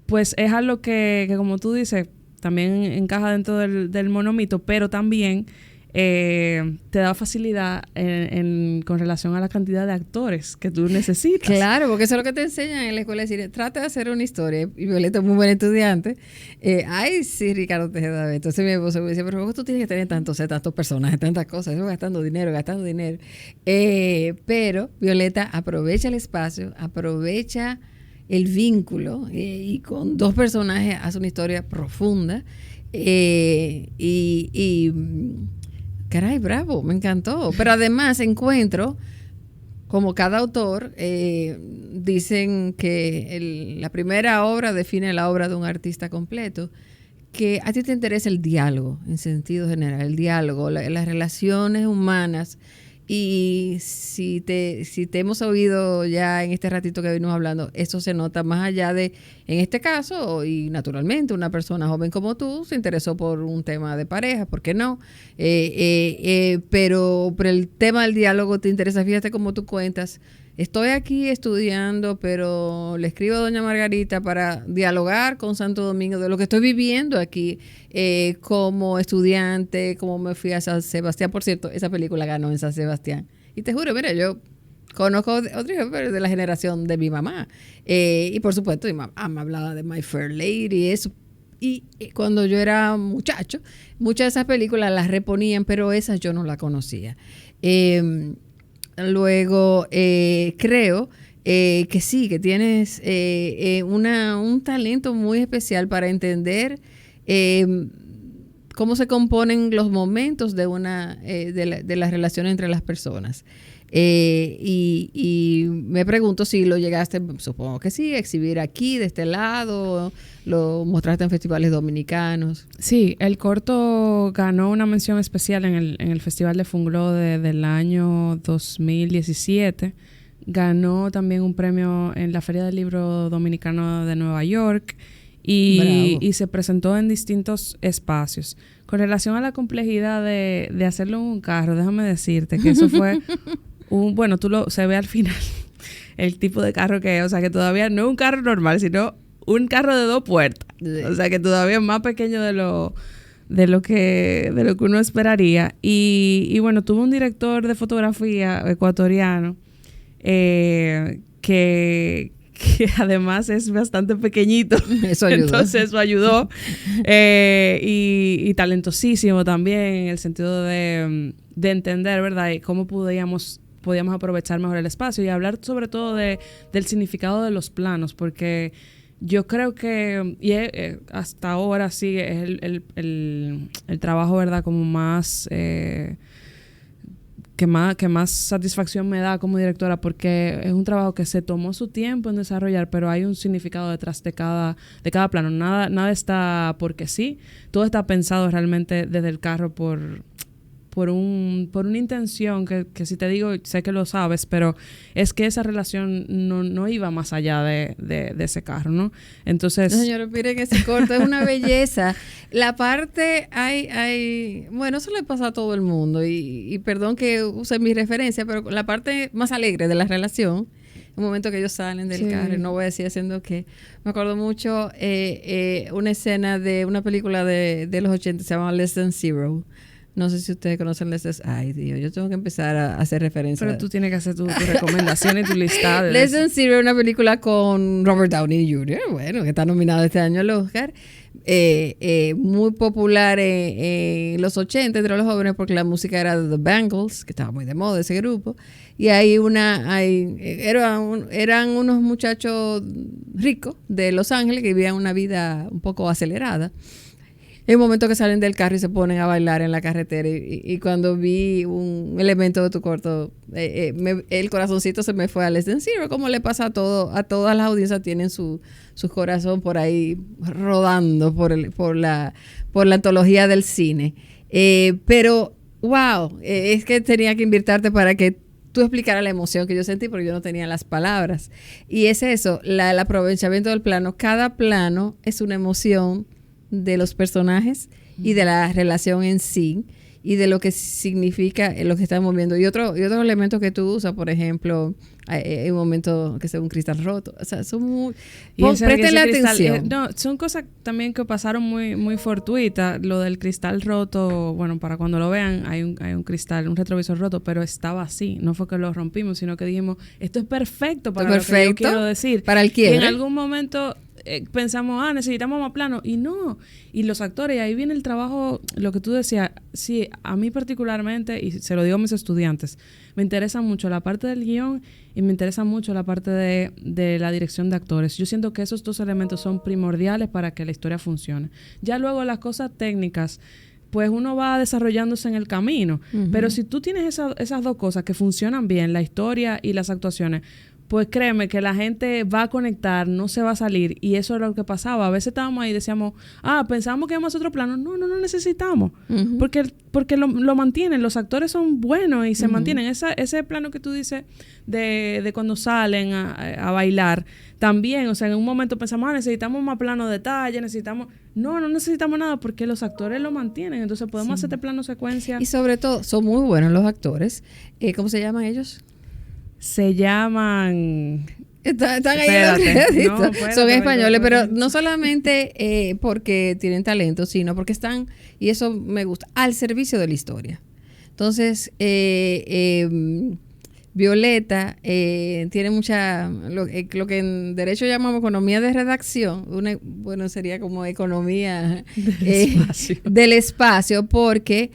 pues es algo que como tú dices, también encaja dentro del monomito, pero también te da facilidad con relación a la cantidad de actores que tú necesitas. Claro, porque eso es lo que te enseñan en la escuela de cine. Trata de hacer una historia. Y Violeta es muy buena estudiante. Ay, sí, Ricardo Tejeda. Entonces mi esposo me decía, pero tú tienes que tener tantos personajes, tantas cosas. Eso gastando dinero. Pero Violeta aprovecha el espacio, aprovecha el vínculo y con dos personajes hace una historia profunda. Caray, bravo, me encantó. Pero además encuentro, como cada autor, dicen que la primera obra define la obra de un artista completo, que a ti te interesa el diálogo, en sentido general, el diálogo, las relaciones humanas. Y si te hemos oído ya en este ratito que venimos hablando, eso se nota más allá de, en este caso, y naturalmente una persona joven como tú se interesó por un tema de pareja, ¿por qué no? Pero el tema del diálogo te interesa, fíjate cómo tú cuentas. Estoy aquí estudiando, pero le escribo a doña Margarita para dialogar con Santo Domingo de lo que estoy viviendo aquí como estudiante, como me fui a San Sebastián. Por cierto, esa película ganó en San Sebastián. Y te juro, mira, yo conozco otro ejemplo de la generación de mi mamá. Y por supuesto, mi mamá me hablaba de My Fair Lady, eso. Y cuando yo era muchacho, muchas de esas películas las reponían, pero esas yo no las conocía. Luego, creo que sí, que tienes un talento muy especial para entender cómo se componen los momentos de de las relaciones entre las personas. Y me pregunto si lo llegaste, supongo que sí, a exhibir aquí, de este lado, lo mostraste en festivales dominicanos. Sí, el corto ganó una mención especial en el Festival de Fungló del año 2017. Ganó también un premio en la Feria del Libro Dominicano de Nueva York y se presentó en distintos espacios. Con relación a la complejidad de hacerlo en un carro, déjame decirte que eso fue bueno, se ve al final el tipo de carro que es, o sea, que todavía no es un carro normal, sino un carro de 2 puertas. Sí. O sea, que todavía es más pequeño de lo que uno esperaría. Y bueno, tuvo un director de fotografía ecuatoriano que además es bastante pequeñito. Eso ayudó. Entonces eso ayudó. Y talentosísimo también en el sentido de entender, ¿verdad? Y cómo podíamos aprovechar mejor el espacio y hablar sobre todo del significado de los planos, porque yo creo que hasta ahora sí es el trabajo, ¿verdad? Como más que más satisfacción me da como directora, porque es un trabajo que se tomó su tiempo en desarrollar, pero hay un significado detrás de cada plano. Nada está porque sí. Todo está pensado realmente desde el carro por una intención que si te digo, sé que lo sabes, pero es que esa relación no iba más allá de ese carro, ¿no? Entonces... No, señor, miren, ese corto es una belleza. La parte, bueno, eso le pasa a todo el mundo y perdón que use mi referencia, pero la parte más alegre de la relación, un momento que ellos salen del carro, no voy a decir haciendo qué, me acuerdo mucho una escena de una película de los 80, se llama Less Than Zero. No sé si ustedes conocen Less Than... Ay, Dios, yo tengo que empezar a hacer referencia. Pero tú tienes que hacer tu recomendación y tu listado. Less Than Zero es una película con Robert Downey Jr., bueno, que está nominado este año al Oscar. Muy popular en los 80 entre los jóvenes porque la música era de The Bangles, que estaba muy de moda ese grupo. Y eran unos muchachos ricos de Los Ángeles que vivían una vida un poco acelerada. Hay un momento que salen del carro y se ponen a bailar en la carretera y cuando vi un elemento de tu corto, el corazoncito se me fue a Less Than Zero, como le pasa a todas las audiencias, tienen su corazón por ahí rodando por la antología del cine. Pero Wow, es que tenía que invitarte para que tú explicaras la emoción que yo sentí porque yo no tenía las palabras. Y es eso, el aprovechamiento del plano. Cada plano es una emoción de los personajes y de la relación en sí y de lo que significa lo que estamos viendo. Y otro elemento que tú usas, por ejemplo, hay un momento que sea un cristal roto. O sea, son muy... Préstenle atención. No, son cosas también que pasaron muy, muy fortuitas. Lo del cristal roto, bueno, para cuando lo vean, hay un cristal, un retrovisor roto, pero estaba así. No fue que lo rompimos, sino que dijimos, esto es perfecto para lo que yo quiero decir. Para el quiebre. Y en algún momento pensamos, necesitamos más plano. Y no. Y los actores, y ahí viene el trabajo, lo que tú decías. Sí, a mí particularmente, y se lo digo a mis estudiantes, me interesa mucho la parte del guión y me interesa mucho la parte de la dirección de actores. Yo siento que esos dos elementos son primordiales para que la historia funcione. Ya luego las cosas técnicas, pues uno va desarrollándose en el camino. Pero si tú tienes esas dos cosas que funcionan bien, la historia y las actuaciones, pues créeme que la gente va a conectar, no se va a salir. Y eso era lo que pasaba. A veces estábamos ahí y decíamos, pensábamos que íbamos a otro plano. No necesitamos. Porque lo mantienen. Los actores son buenos y se mantienen. Ese plano que tú dices de cuando salen a bailar, también, o sea, en un momento pensamos, necesitamos más plano de detalle, no necesitamos nada porque los actores lo mantienen. Entonces podemos hacer este plano secuencia. Y sobre todo, son muy buenos los actores. ¿Cómo se llaman ellos? Se llaman... Están ahí en los créditos. Son españoles, pero no solamente porque tienen talento, sino porque están, y eso me gusta, al servicio de la historia. Entonces, Violeta tiene mucha, lo que en derecho llamamos economía de redacción, sería como economía del espacio, porque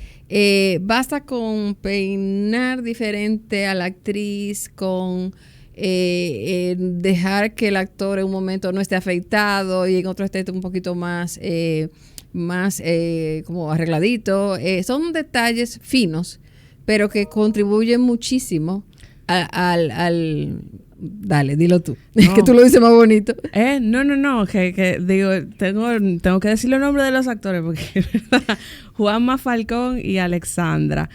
basta con peinar diferente a la actriz, con dejar que el actor en un momento no esté afeitado y en otro esté un poquito más como arregladito. Son detalles finos, pero que contribuyen muchísimo al dale, dilo tú. No. Que tú lo dices más bonito. No, que digo, tengo que decir los nombres de los actores porque Juanma Falcón y Alexandra.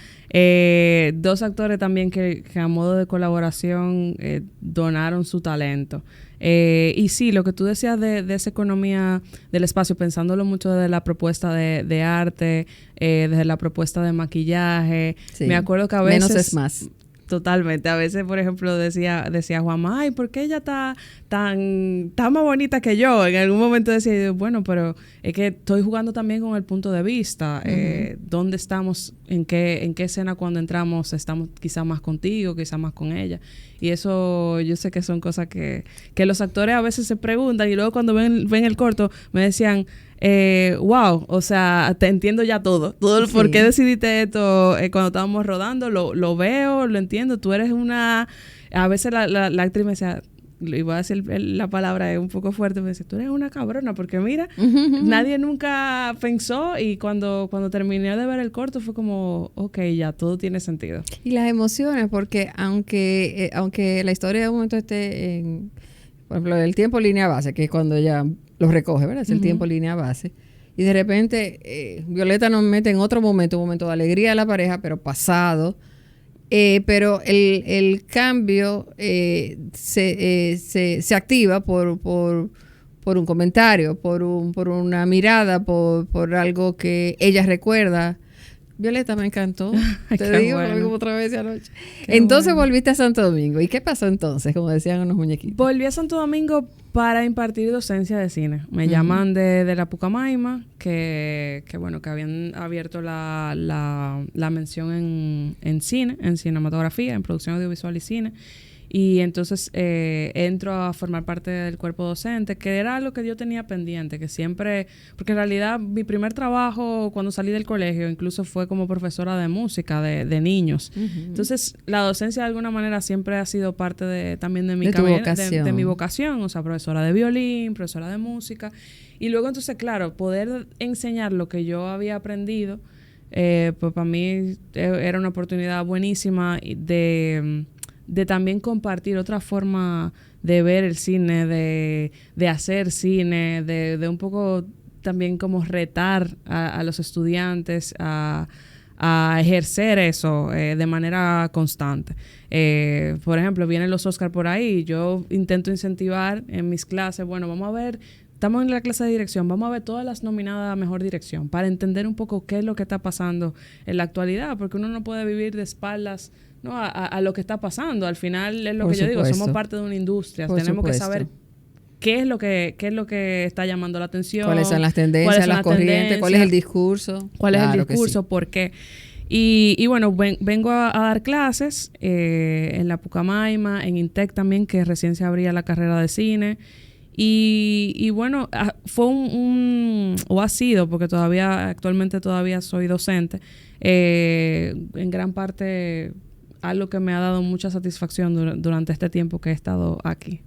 Dos actores también que a modo de colaboración donaron su talento. Y sí, lo que tú decías de esa economía del espacio, pensándolo mucho desde la propuesta de arte, desde la propuesta de maquillaje. Sí. Me acuerdo que a veces... Menos es más. Totalmente. A veces, por ejemplo, decía Juanma, ¿por qué ella está más bonita que yo? En algún momento decía, bueno, pero es que estoy jugando también con el punto de vista. ¿Dónde estamos? ¿En qué escena cuando entramos estamos quizás más contigo, quizás más con ella? Y eso yo sé que son cosas que los actores a veces se preguntan y luego cuando ven el corto me decían... wow, o sea, te entiendo ya todo sí. ¿Por qué decidiste esto cuando estábamos rodando? Lo veo, lo entiendo. Tú eres a veces la actriz me decía, le iba a decir la palabra es un poco fuerte, me dice, tú eres una cabrona, porque mira, nadie nunca pensó y cuando terminé de ver el corto fue como, ok, ya, todo tiene sentido. Y las emociones, porque aunque la historia de un momento esté en, por ejemplo, el tiempo línea base, que es cuando ella lo recoge, ¿verdad? Es el tiempo línea base. Y de repente Violeta nos mete en otro momento, un momento de alegría de la pareja, pero pasado. Pero el cambio se activa por un comentario, por una mirada, por algo que ella recuerda. Violeta, me encantó. Te digo, bueno. Lo vi como otra vez anoche. Entonces volviste a Santo Domingo. ¿Y qué pasó entonces? Como decían unos muñequitos. Volví a Santo Domingo para impartir docencia de cine. Me llaman de la Pucamaima, que habían abierto la mención en cine, en cinematografía, en producción audiovisual y cine. Y entonces entro a formar parte del cuerpo docente, que era algo que yo tenía pendiente, que siempre... Porque en realidad mi primer trabajo cuando salí del colegio incluso fue como profesora de música de niños. Entonces la docencia de alguna manera siempre ha sido parte también de mi carrera, de mi vocación. O sea, profesora de violín, profesora de música. Y luego entonces, claro, poder enseñar lo que yo había aprendido, pues para mí era una oportunidad buenísima de también compartir otra forma de ver el cine, de hacer cine, de un poco también como retar a los estudiantes a a ejercer eso de manera constante. Por ejemplo, vienen los Oscar por ahí, yo intento incentivar en mis clases, bueno, vamos a ver, estamos en la clase de dirección, vamos a ver todas las nominadas a Mejor Dirección para entender un poco qué es lo que está pasando en la actualidad, porque uno no puede vivir de espaldas, ¿no?, a lo que está pasando. Al final es lo Por que yo digo, supuesto. somos parte de una industria, Por tenemos que supuesto. saber qué es lo que está llamando la atención, ¿Cuáles son las tendencias, cuáles son las corrientes? ¿Cuál es el discurso? cuál es el Claro que discurso, sí. por qué. Y bueno, vengo a dar clases en la Pucamaima, en Intec también, que recién se abría la carrera de cine. Y bueno, fue o ha sido, porque actualmente todavía soy docente, en gran parte algo que me ha dado mucha satisfacción durante este tiempo que he estado aquí.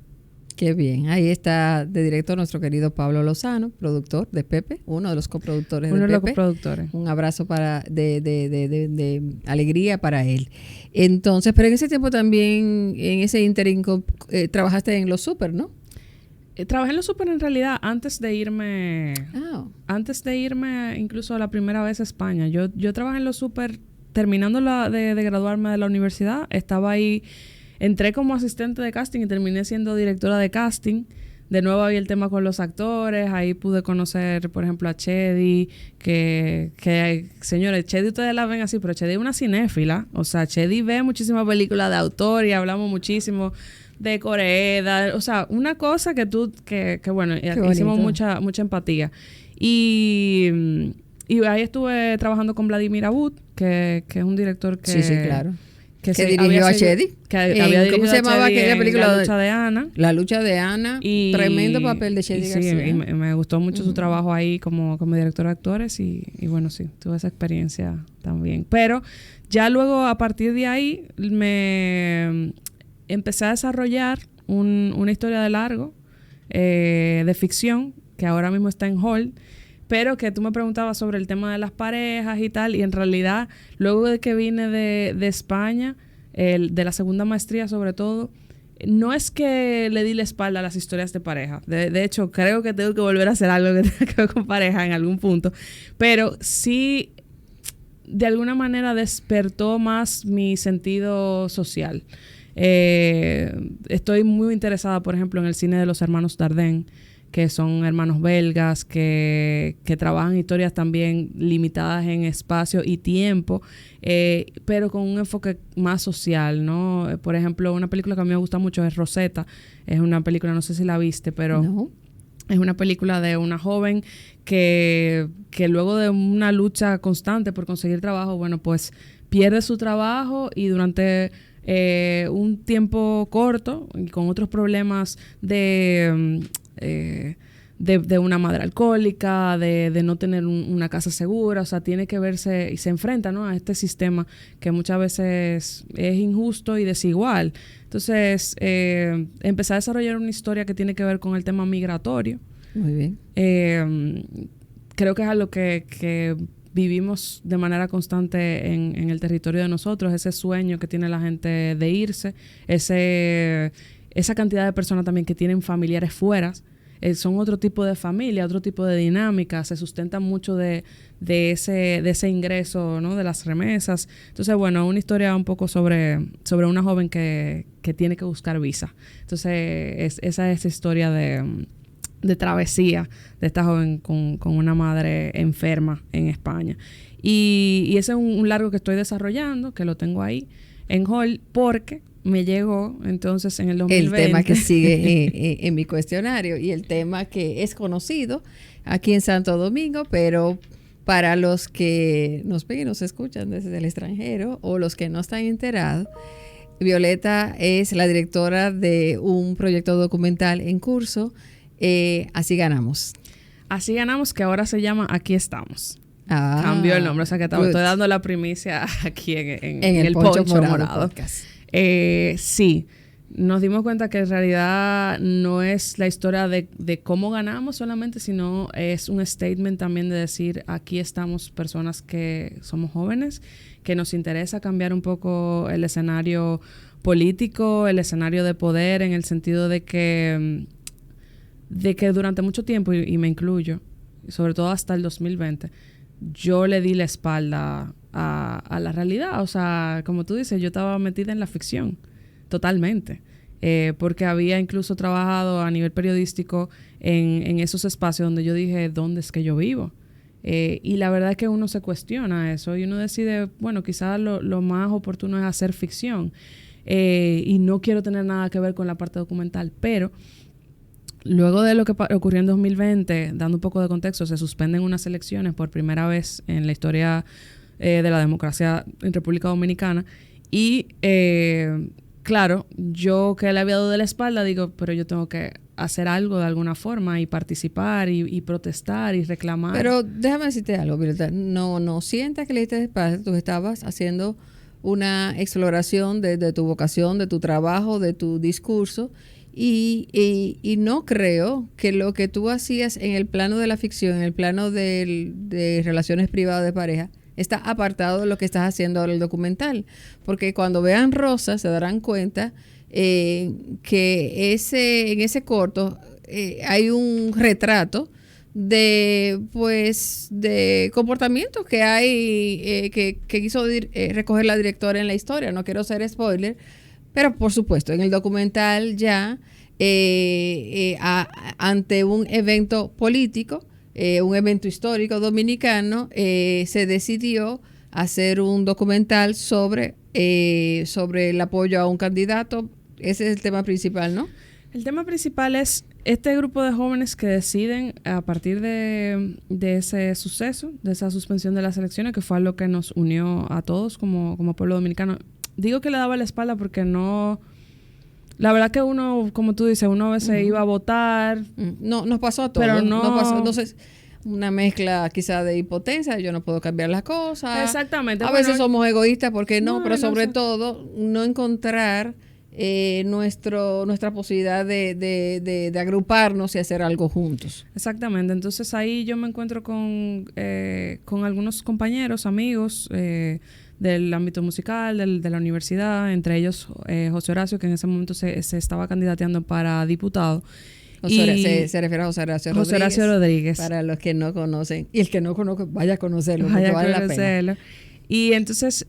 Qué bien. Ahí está de director nuestro querido Pablo Lozano, productor de Pepe, uno de los coproductores de Uno de los Pepe. coproductores. Un abrazo de alegría para él. Entonces, pero en ese tiempo también, en ese interín, trabajaste en los super, ¿no? Trabajé en los super en realidad antes de irme incluso la primera vez a España. Yo trabajé en los super terminando de graduarme de la universidad. Estaba ahí, entré como asistente de casting y terminé siendo directora de casting. De nuevo había el tema con los actores. Ahí pude conocer, por ejemplo, a Chedi, que señores, Chedi ustedes la ven así, pero Chedi es una cinéfila. O sea, Chedi ve muchísimas películas de autor y hablamos muchísimo de Corea, o sea, una cosa que bueno, hicimos mucha empatía. Y ahí estuve trabajando con Vladimir Abud, que es un director que... Sí, claro. Que dirigió a Chedi. ¿Cómo se llamaba aquella película? La lucha de Ana. La lucha de Ana. Tremendo papel de Chedi García. Sí, y me gustó mucho su trabajo ahí como director de actores y bueno, sí, tuve esa experiencia también. Pero ya luego, a partir de ahí, me empecé a desarrollar una historia de largo, de ficción, que ahora mismo está en hold, pero que tú me preguntabas sobre el tema de las parejas y tal, y en realidad, luego de que vine de España, de la segunda maestría sobre todo, no es que le di la espalda a las historias de pareja. De hecho, creo que tengo que volver a hacer algo que tenga que ver con pareja en algún punto, pero sí, de alguna manera despertó más mi sentido social. Estoy muy interesada, por ejemplo, en el cine de los hermanos Dardenne, que son hermanos belgas que trabajan historias también limitadas en espacio y tiempo, pero con un enfoque más social, ¿no? Por ejemplo, una película que a mí me gusta mucho es Rosetta. Es una película, no sé si la viste, pero no. Es una película de una joven que luego de una lucha constante por conseguir trabajo, bueno, pues pierde su trabajo y durante un tiempo corto y con otros problemas de una madre alcohólica, de no tener una casa segura, o sea, tiene que verse y se enfrenta, ¿no?, a este sistema que muchas veces es injusto y desigual. Entonces, empecé a desarrollar una historia que tiene que ver con el tema migratorio. Muy bien. Creo que es algo que vivimos de manera constante en el territorio de nosotros, ese sueño que tiene la gente de irse, esa cantidad de personas también que tienen familiares fuera, son otro tipo de familia, otro tipo de dinámica, se sustentan mucho de ese ingreso, ¿no?, de las remesas. Entonces, bueno, una historia un poco sobre una joven que tiene que buscar visa. Entonces, esa es la historia de travesía de esta joven con una madre enferma en España. Y ese es un largo que estoy desarrollando, que lo tengo ahí en hold, porque me llegó entonces en el 2020. El tema que sigue en mi cuestionario y el tema que es conocido aquí en Santo Domingo, pero para los que nos ven y nos escuchan desde el extranjero o los que no están enterados, Violeta es la directora de un proyecto documental en curso, Así Ganamos. Así Ganamos, que ahora se llama Aquí Estamos. Ah, cambió el nombre, o sea que estoy dando la primicia aquí en el Poncho Poncho Morado. Sí, nos dimos cuenta que en realidad no es la historia de cómo ganamos solamente, sino es un statement también de decir, aquí estamos personas que somos jóvenes, que nos interesa cambiar un poco el escenario político, el escenario de poder, en el sentido de que durante mucho tiempo, y me incluyo, sobre todo hasta el 2020, yo le di la espalda a la realidad. O sea, como tú dices, yo estaba metida en la ficción, totalmente. Porque había incluso trabajado a nivel periodístico en esos espacios donde yo dije, ¿dónde es que yo vivo? Y la verdad es que uno se cuestiona eso y uno decide, bueno, quizás lo más oportuno es hacer ficción. Y no quiero tener nada que ver con la parte documental, pero luego de lo que ocurrió en 2020, dando un poco de contexto, se suspenden unas elecciones por primera vez en la historia de la democracia en República Dominicana y claro, yo que le había dado de la espalda, digo, pero yo tengo que hacer algo de alguna forma y participar y protestar y reclamar. Pero déjame decirte algo, Violeta. No sientas que le diste de espalda. Tú estabas haciendo una exploración de tu vocación, de tu trabajo, de tu discurso. Y no creo que lo que tú hacías en el plano de la ficción, en el plano de relaciones privadas de pareja, está apartado de lo que estás haciendo ahora el documental. Porque cuando vean Rosa se darán cuenta que en ese corto hay un retrato de comportamientos que hay que quiso recoger la directora en la historia. No quiero ser spoiler, pero por supuesto, en el documental ya ante un evento político, un evento histórico dominicano, se decidió hacer un documental sobre el apoyo a un candidato. Ese es el tema principal, ¿no? El tema principal es este grupo de jóvenes que deciden a partir de ese suceso, de esa suspensión de las elecciones, que fue algo que nos unió a todos como pueblo dominicano. Digo que le daba la espalda porque no... La verdad que uno, como tú dices, uno a veces iba a votar. No, nos pasó a todos. Pero no pasó, entonces, una mezcla quizá de impotencia. Yo no puedo cambiar las cosas. Exactamente. A veces somos egoístas, porque no, pero sobre sé. todo, no encontrar nuestra posibilidad de agruparnos y hacer algo juntos. Exactamente. Entonces ahí yo me encuentro con algunos compañeros, amigos del ámbito musical, de la universidad, entre ellos José Horacio, que en ese momento se estaba candidateando para diputado. Se refiere a José Horacio Rodríguez. José Horacio Rodríguez. Para los que no conocen. Y el que no conozca, vaya a conocerlo, porque vale la pena. Y entonces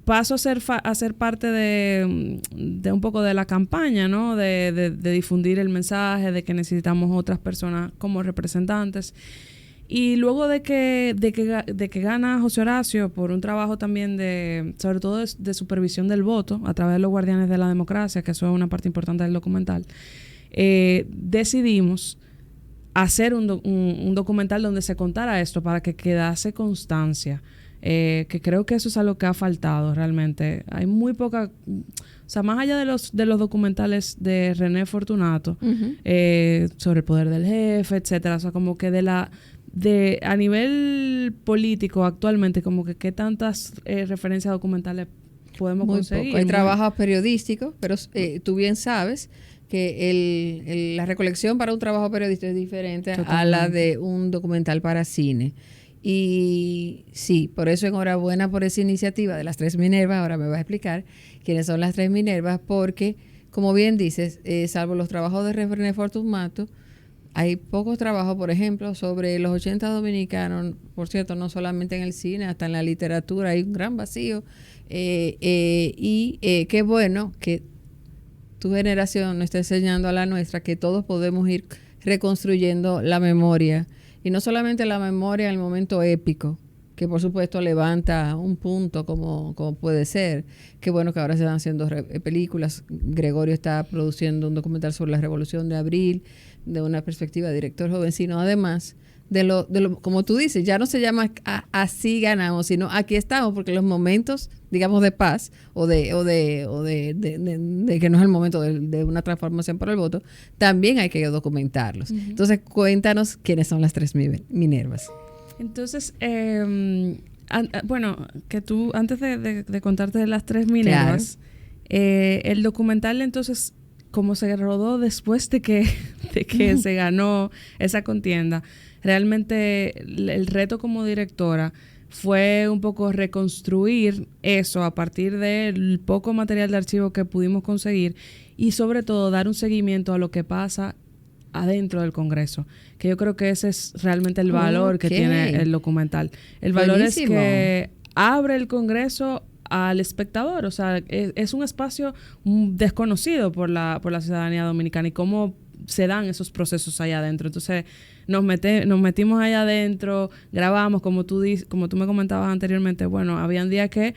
paso a ser parte de un poco de la campaña, ¿no? De difundir el mensaje, de que necesitamos otras personas como representantes. Y luego de que gana José Horacio por un trabajo también sobre todo de supervisión del voto a través de los Guardianes de la Democracia, que eso es una parte importante del documental, decidimos hacer un documental donde se contara esto para que quedase constancia. Que creo que eso es algo que ha faltado realmente. Hay muy poca... O sea, más allá de los documentales de René Fortunato, sobre el poder del jefe, etcétera, o sea, como que a nivel político actualmente, como que qué tantas referencias documentales podemos muy conseguir. Poco. Hay trabajos periodísticos, pero tú bien sabes que la recolección para un trabajo periodístico es diferente a la de un documental para cine. Y sí, por eso enhorabuena por esa iniciativa de las 3 Minervas. Ahora me vas a explicar quiénes son las 3 Minervas, porque, como bien dices, salvo los trabajos de René Fortunato, hay pocos trabajos, por ejemplo, sobre los 80 dominicanos. Por cierto, no solamente en el cine, hasta en la literatura hay un gran vacío. Qué bueno que tu generación nos está enseñando a la nuestra que todos podemos ir reconstruyendo la memoria. Y no solamente la memoria en el momento épico, que por supuesto levanta un punto como puede ser. Qué bueno que ahora se están haciendo películas. Gregorio está produciendo un documental sobre la Revolución de Abril, de una perspectiva de director jovencino. Además, como tú dices, ya no se llama así ganamos, sino aquí estamos, porque los momentos, digamos, de paz o de que no es el momento de una transformación por el voto, también hay que documentarlos. Entonces, cuéntanos quiénes son las 3 Minervas. Entonces, bueno, que tú, antes de contarte de las 3 Minervas, el documental entonces, como se rodó después de que se ganó esa contienda, realmente el reto como directora fue un poco reconstruir eso a partir del poco material de archivo que pudimos conseguir y sobre todo dar un seguimiento a lo que pasa adentro del Congreso, que yo creo que ese es realmente el valor que tiene el documental. El valor es que abre el Congreso al espectador, o sea, es un espacio desconocido por la ciudadanía dominicana y cómo se dan esos procesos allá adentro. Entonces nos metimos allá adentro, grabamos, como tú me comentabas anteriormente, bueno, habían días que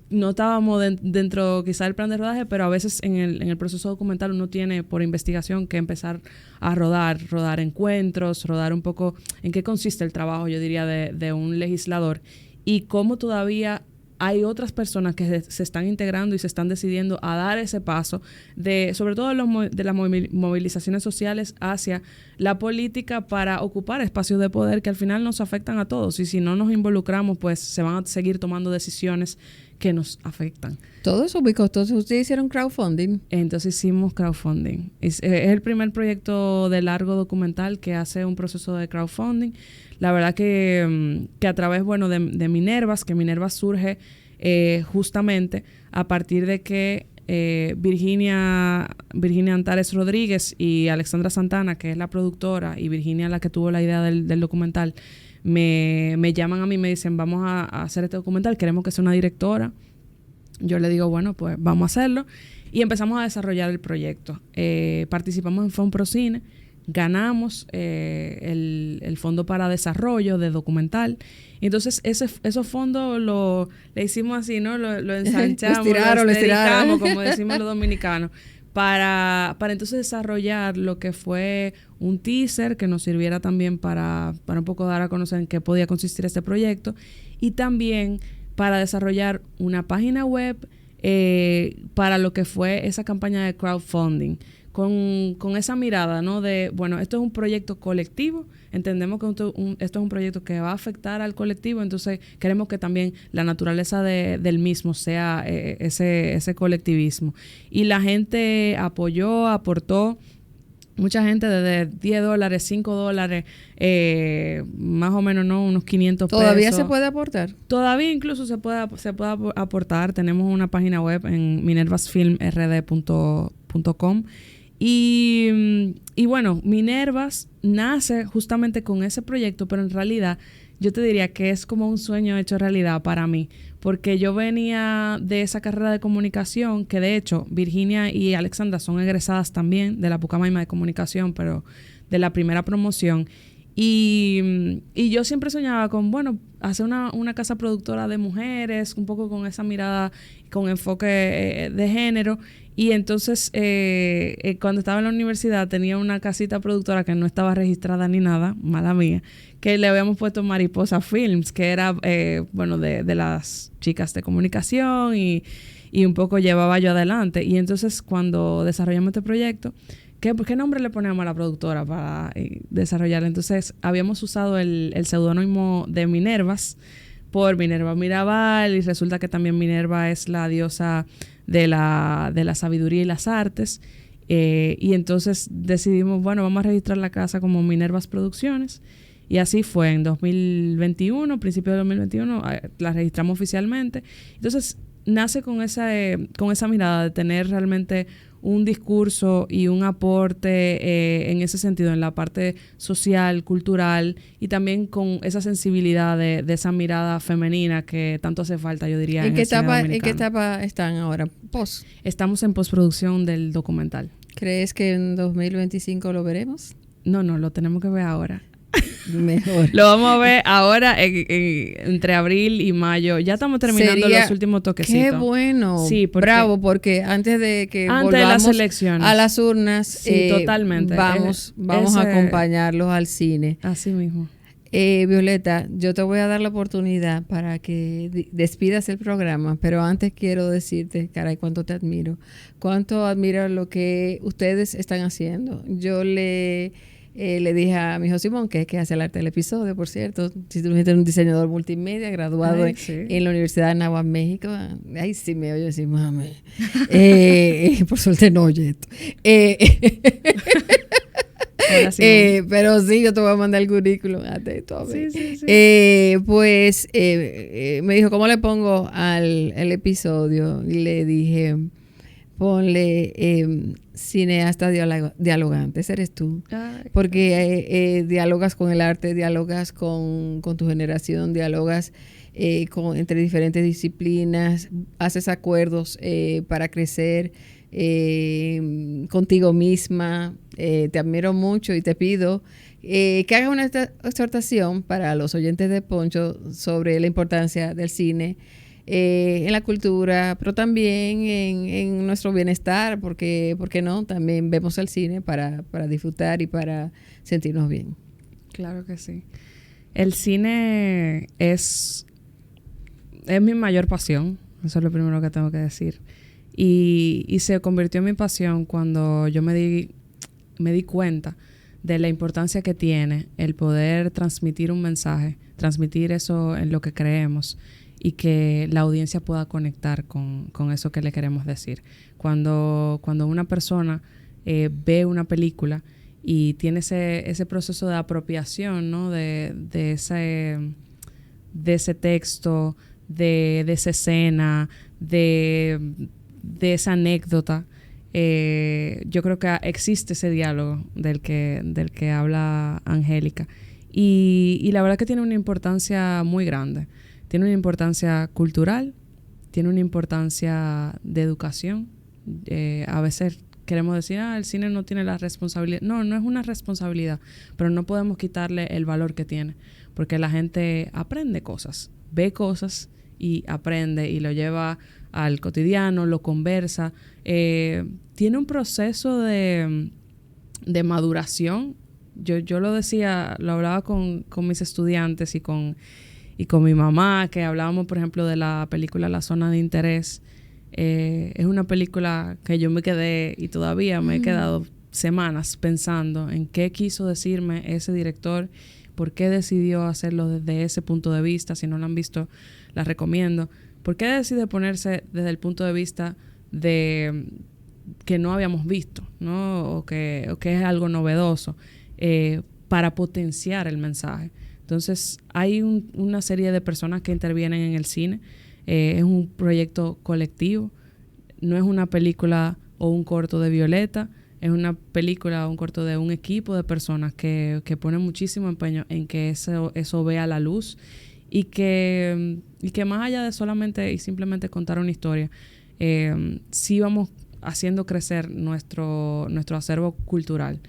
no estábamos dentro quizá del plan de rodaje, pero a veces en el proceso documental uno tiene por investigación que empezar a rodar encuentros, rodar un poco en qué consiste el trabajo, yo diría, de un legislador y cómo todavía hay otras personas que se están integrando y se están decidiendo a dar ese paso sobre todo de las movilizaciones sociales hacia la política para ocupar espacios de poder que al final nos afectan a todos y si no nos involucramos pues se van a seguir tomando decisiones que nos afectan. Todo eso muy costoso. ¿Ustedes hicieron crowdfunding? Entonces hicimos crowdfunding. Es el primer proyecto de largo documental que hace un proceso de crowdfunding. La verdad que a través, bueno, de Minervas, que Minervas surge justamente a partir de que Virginia Antares Rodríguez y Alexandra Santana, que es la productora, y Virginia la que tuvo la idea del documental, me llaman a mí y me dicen, vamos a hacer este documental, queremos que sea una directora. Yo le digo, bueno, pues vamos a hacerlo. Y empezamos a desarrollar el proyecto. Participamos en FONPROCINE, ganamos el Fondo para Desarrollo de Documental. Entonces, esos fondos le hicimos así, ¿no? Lo ensanchamos, lo estiramos, como decimos los dominicanos, para entonces desarrollar lo que fue un teaser que nos sirviera también para un poco dar a conocer en qué podía consistir este proyecto y también para desarrollar una página web para lo que fue esa campaña de crowdfunding. Con esa mirada, ¿no? De, bueno, esto es un proyecto colectivo, entendemos que esto es un proyecto que va a afectar al colectivo, entonces queremos que también la naturaleza del mismo sea ese colectivismo. Y la gente apoyó, aportó, mucha gente desde $10, $5, más o menos, ¿no? Unos 500 pesos. ¿Todavía se puede aportar? Todavía incluso se puede aportar. Tenemos una página web en minervasfilmrd.com. Y bueno, Minervas nace justamente con ese proyecto, pero en realidad yo te diría que es como un sueño hecho realidad para mí, porque yo venía de esa carrera de comunicación, que de hecho Virginia y Alexandra son egresadas también de la Pucamaima de Comunicación, pero de la primera promoción. Y yo siempre soñaba con, bueno, hacer una casa productora de mujeres, un poco con esa mirada, con enfoque de género. Y entonces, cuando estaba en la universidad, tenía una casita productora que no estaba registrada ni nada, mala mía, que le habíamos puesto Mariposa Films, que era, bueno, de las chicas de comunicación y un poco llevaba yo adelante. Y entonces, cuando desarrollamos este proyecto, ¿qué nombre le poníamos a la productora para desarrollarla? Entonces, habíamos usado el seudónimo de Minervas por Minerva Mirabal, y resulta que también Minerva es la diosa de la sabiduría y las artes. Y entonces decidimos, bueno, vamos a registrar la casa como Minervas Producciones. Y así fue en 2021, principio de 2021, la registramos oficialmente. Entonces, nace con esa mirada de tener realmente un discurso y un aporte en ese sentido, en la parte social, cultural, y también con esa sensibilidad de esa mirada femenina que tanto hace falta, yo diría. ¿En qué etapa están ahora? Estamos en postproducción del documental. ¿Crees que en 2025 lo veremos? No, lo tenemos que ver ahora. Mejor. Lo vamos a ver ahora entre abril y mayo. Ya estamos terminando los últimos toquecitos. Qué bueno. Sí, bravo, porque antes de que volvamos de las elecciones, a las urnas, sí, totalmente. Vamos a acompañarlos al cine. Así mismo. Violeta, yo te voy a dar la oportunidad para que despidas el programa, pero antes quiero decirte, caray, cuánto te admiro. Cuánto admiro lo que ustedes están haciendo. Yo le dije a mi hijo Simón, que hace el arte del episodio, por cierto, si tú eres un diseñador multimedia, graduado en la Universidad de Nahuatl, México. Ay, sí me oye, sí, mami. Por suerte no oye esto. Pero sí, yo te voy a mandar el currículum. Sí. Pues me dijo, ¿cómo le pongo al episodio? Y le dije, ponle cineasta dialogante, ese eres tú. Ay, Porque dialogas con el arte, dialogas con tu generación, dialogas entre diferentes disciplinas, haces acuerdos para crecer contigo misma. Te admiro mucho y te pido que hagas una exhortación para los oyentes de Poncho sobre la importancia del cine en la cultura, pero también en nuestro bienestar, porque, ¿por qué no? También vemos el cine para disfrutar y para sentirnos bien. claro que sí. El cine es mi mayor pasión, eso es lo primero que tengo que decir. Y se convirtió en mi pasión cuando yo me di cuenta de la importancia que tiene el poder transmitir un mensaje, transmitir eso en lo que creemos y que la audiencia pueda conectar con eso que le queremos decir. Cuando una persona ve una película y tiene ese proceso de apropiación, ¿no? de ese texto, de esa escena, de esa anécdota, yo creo que existe ese diálogo del que habla Angélica. Y la verdad que tiene una importancia muy grande. Tiene una importancia cultural, tiene una importancia de educación. A veces queremos decir, el cine no tiene la responsabilidad. No es una responsabilidad, pero no podemos quitarle el valor que tiene, porque la gente aprende cosas, ve cosas y aprende y lo lleva al cotidiano, lo conversa. Tiene un proceso de maduración. Yo lo decía, lo hablaba con mis estudiantes y con mi mamá, que hablábamos, por ejemplo, de la película La Zona de Interés. Es una película que yo me quedé, y todavía me he quedado semanas pensando en qué quiso decirme ese director, por qué decidió hacerlo desde ese punto de vista. Si no la han visto, la recomiendo. ¿Por qué decide ponerse desde el punto de vista de que no habíamos visto, ¿no? o que es algo novedoso, para potenciar el mensaje? Entonces, hay una serie de personas que intervienen en el cine. Es un proyecto colectivo. No es una película o un corto de Violeta. Es una película o un corto de un equipo de personas que ponen muchísimo empeño en que eso vea la luz. Y que más allá de solamente y simplemente contar una historia, sí vamos haciendo crecer nuestro acervo cultural.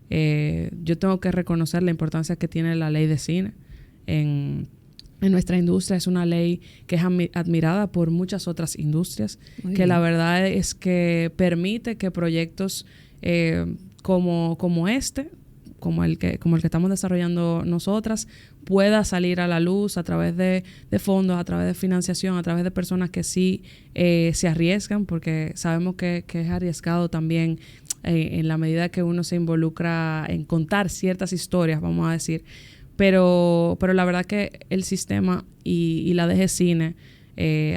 Yo tengo que reconocer la importancia que tiene la ley de cine en nuestra industria. Es una ley que es admirada por muchas otras industrias, que la verdad es que permite que proyectos como este, como el que estamos desarrollando nosotras, pueda salir a la luz a través de fondos, a través de financiación, a través de personas que sí se arriesgan, porque sabemos que es arriesgado también en la medida que uno se involucra en contar ciertas historias, vamos a decir. Pero la verdad que el sistema y la DG Cine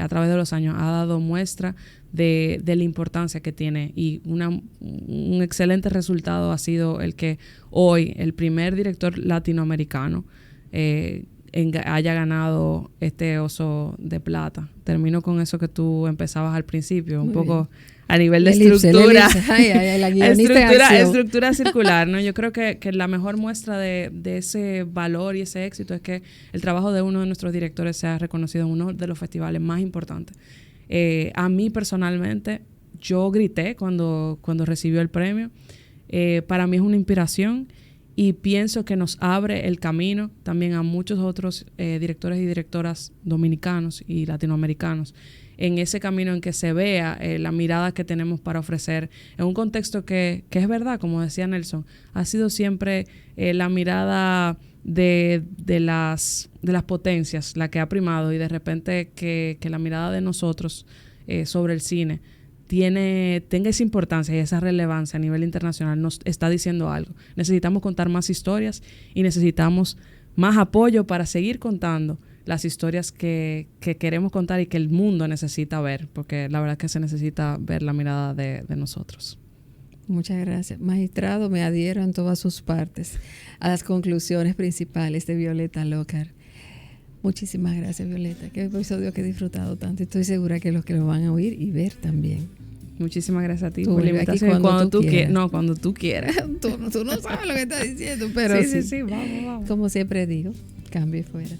a través de los años ha dado muestra de la importancia que tiene, y un excelente resultado ha sido el que hoy el primer director latinoamericano haya ganado este Oso de Plata. Termino con eso que tú empezabas al principio, un poco a nivel de estructura. Estructura circular, ¿no? Yo creo que la mejor muestra de ese valor y ese éxito es que el trabajo de uno de nuestros directores sea reconocido en uno de los festivales más importantes. A mí personalmente, yo grité cuando recibió el premio. Para mí es una inspiración, y pienso que nos abre el camino también a muchos otros directores y directoras dominicanos y latinoamericanos, en ese camino en que se vea la mirada que tenemos para ofrecer en un contexto que es verdad, como decía Nelson, ha sido siempre la mirada de las potencias la que ha primado, y de repente que la mirada de nosotros sobre el cine tenga esa importancia y esa relevancia a nivel internacional, nos está diciendo algo. Necesitamos contar más historias y necesitamos más apoyo para seguir contando las historias que queremos contar y que el mundo necesita ver, porque la verdad es que se necesita ver la mirada de nosotros. Muchas gracias. Magistrado, me adhiero en todas sus partes a las conclusiones principales de Violeta Lócar. Muchísimas gracias, Violeta. Qué episodio que he disfrutado tanto. Estoy segura que los que lo van a oír y ver también. Muchísimas gracias a ti Tú por la vuelve aquí invitación. cuando tú quieras. No, cuando tú quieras. Tú no sabes lo que estás diciendo, pero sí, vamos. Como siempre digo, cambio y fuera.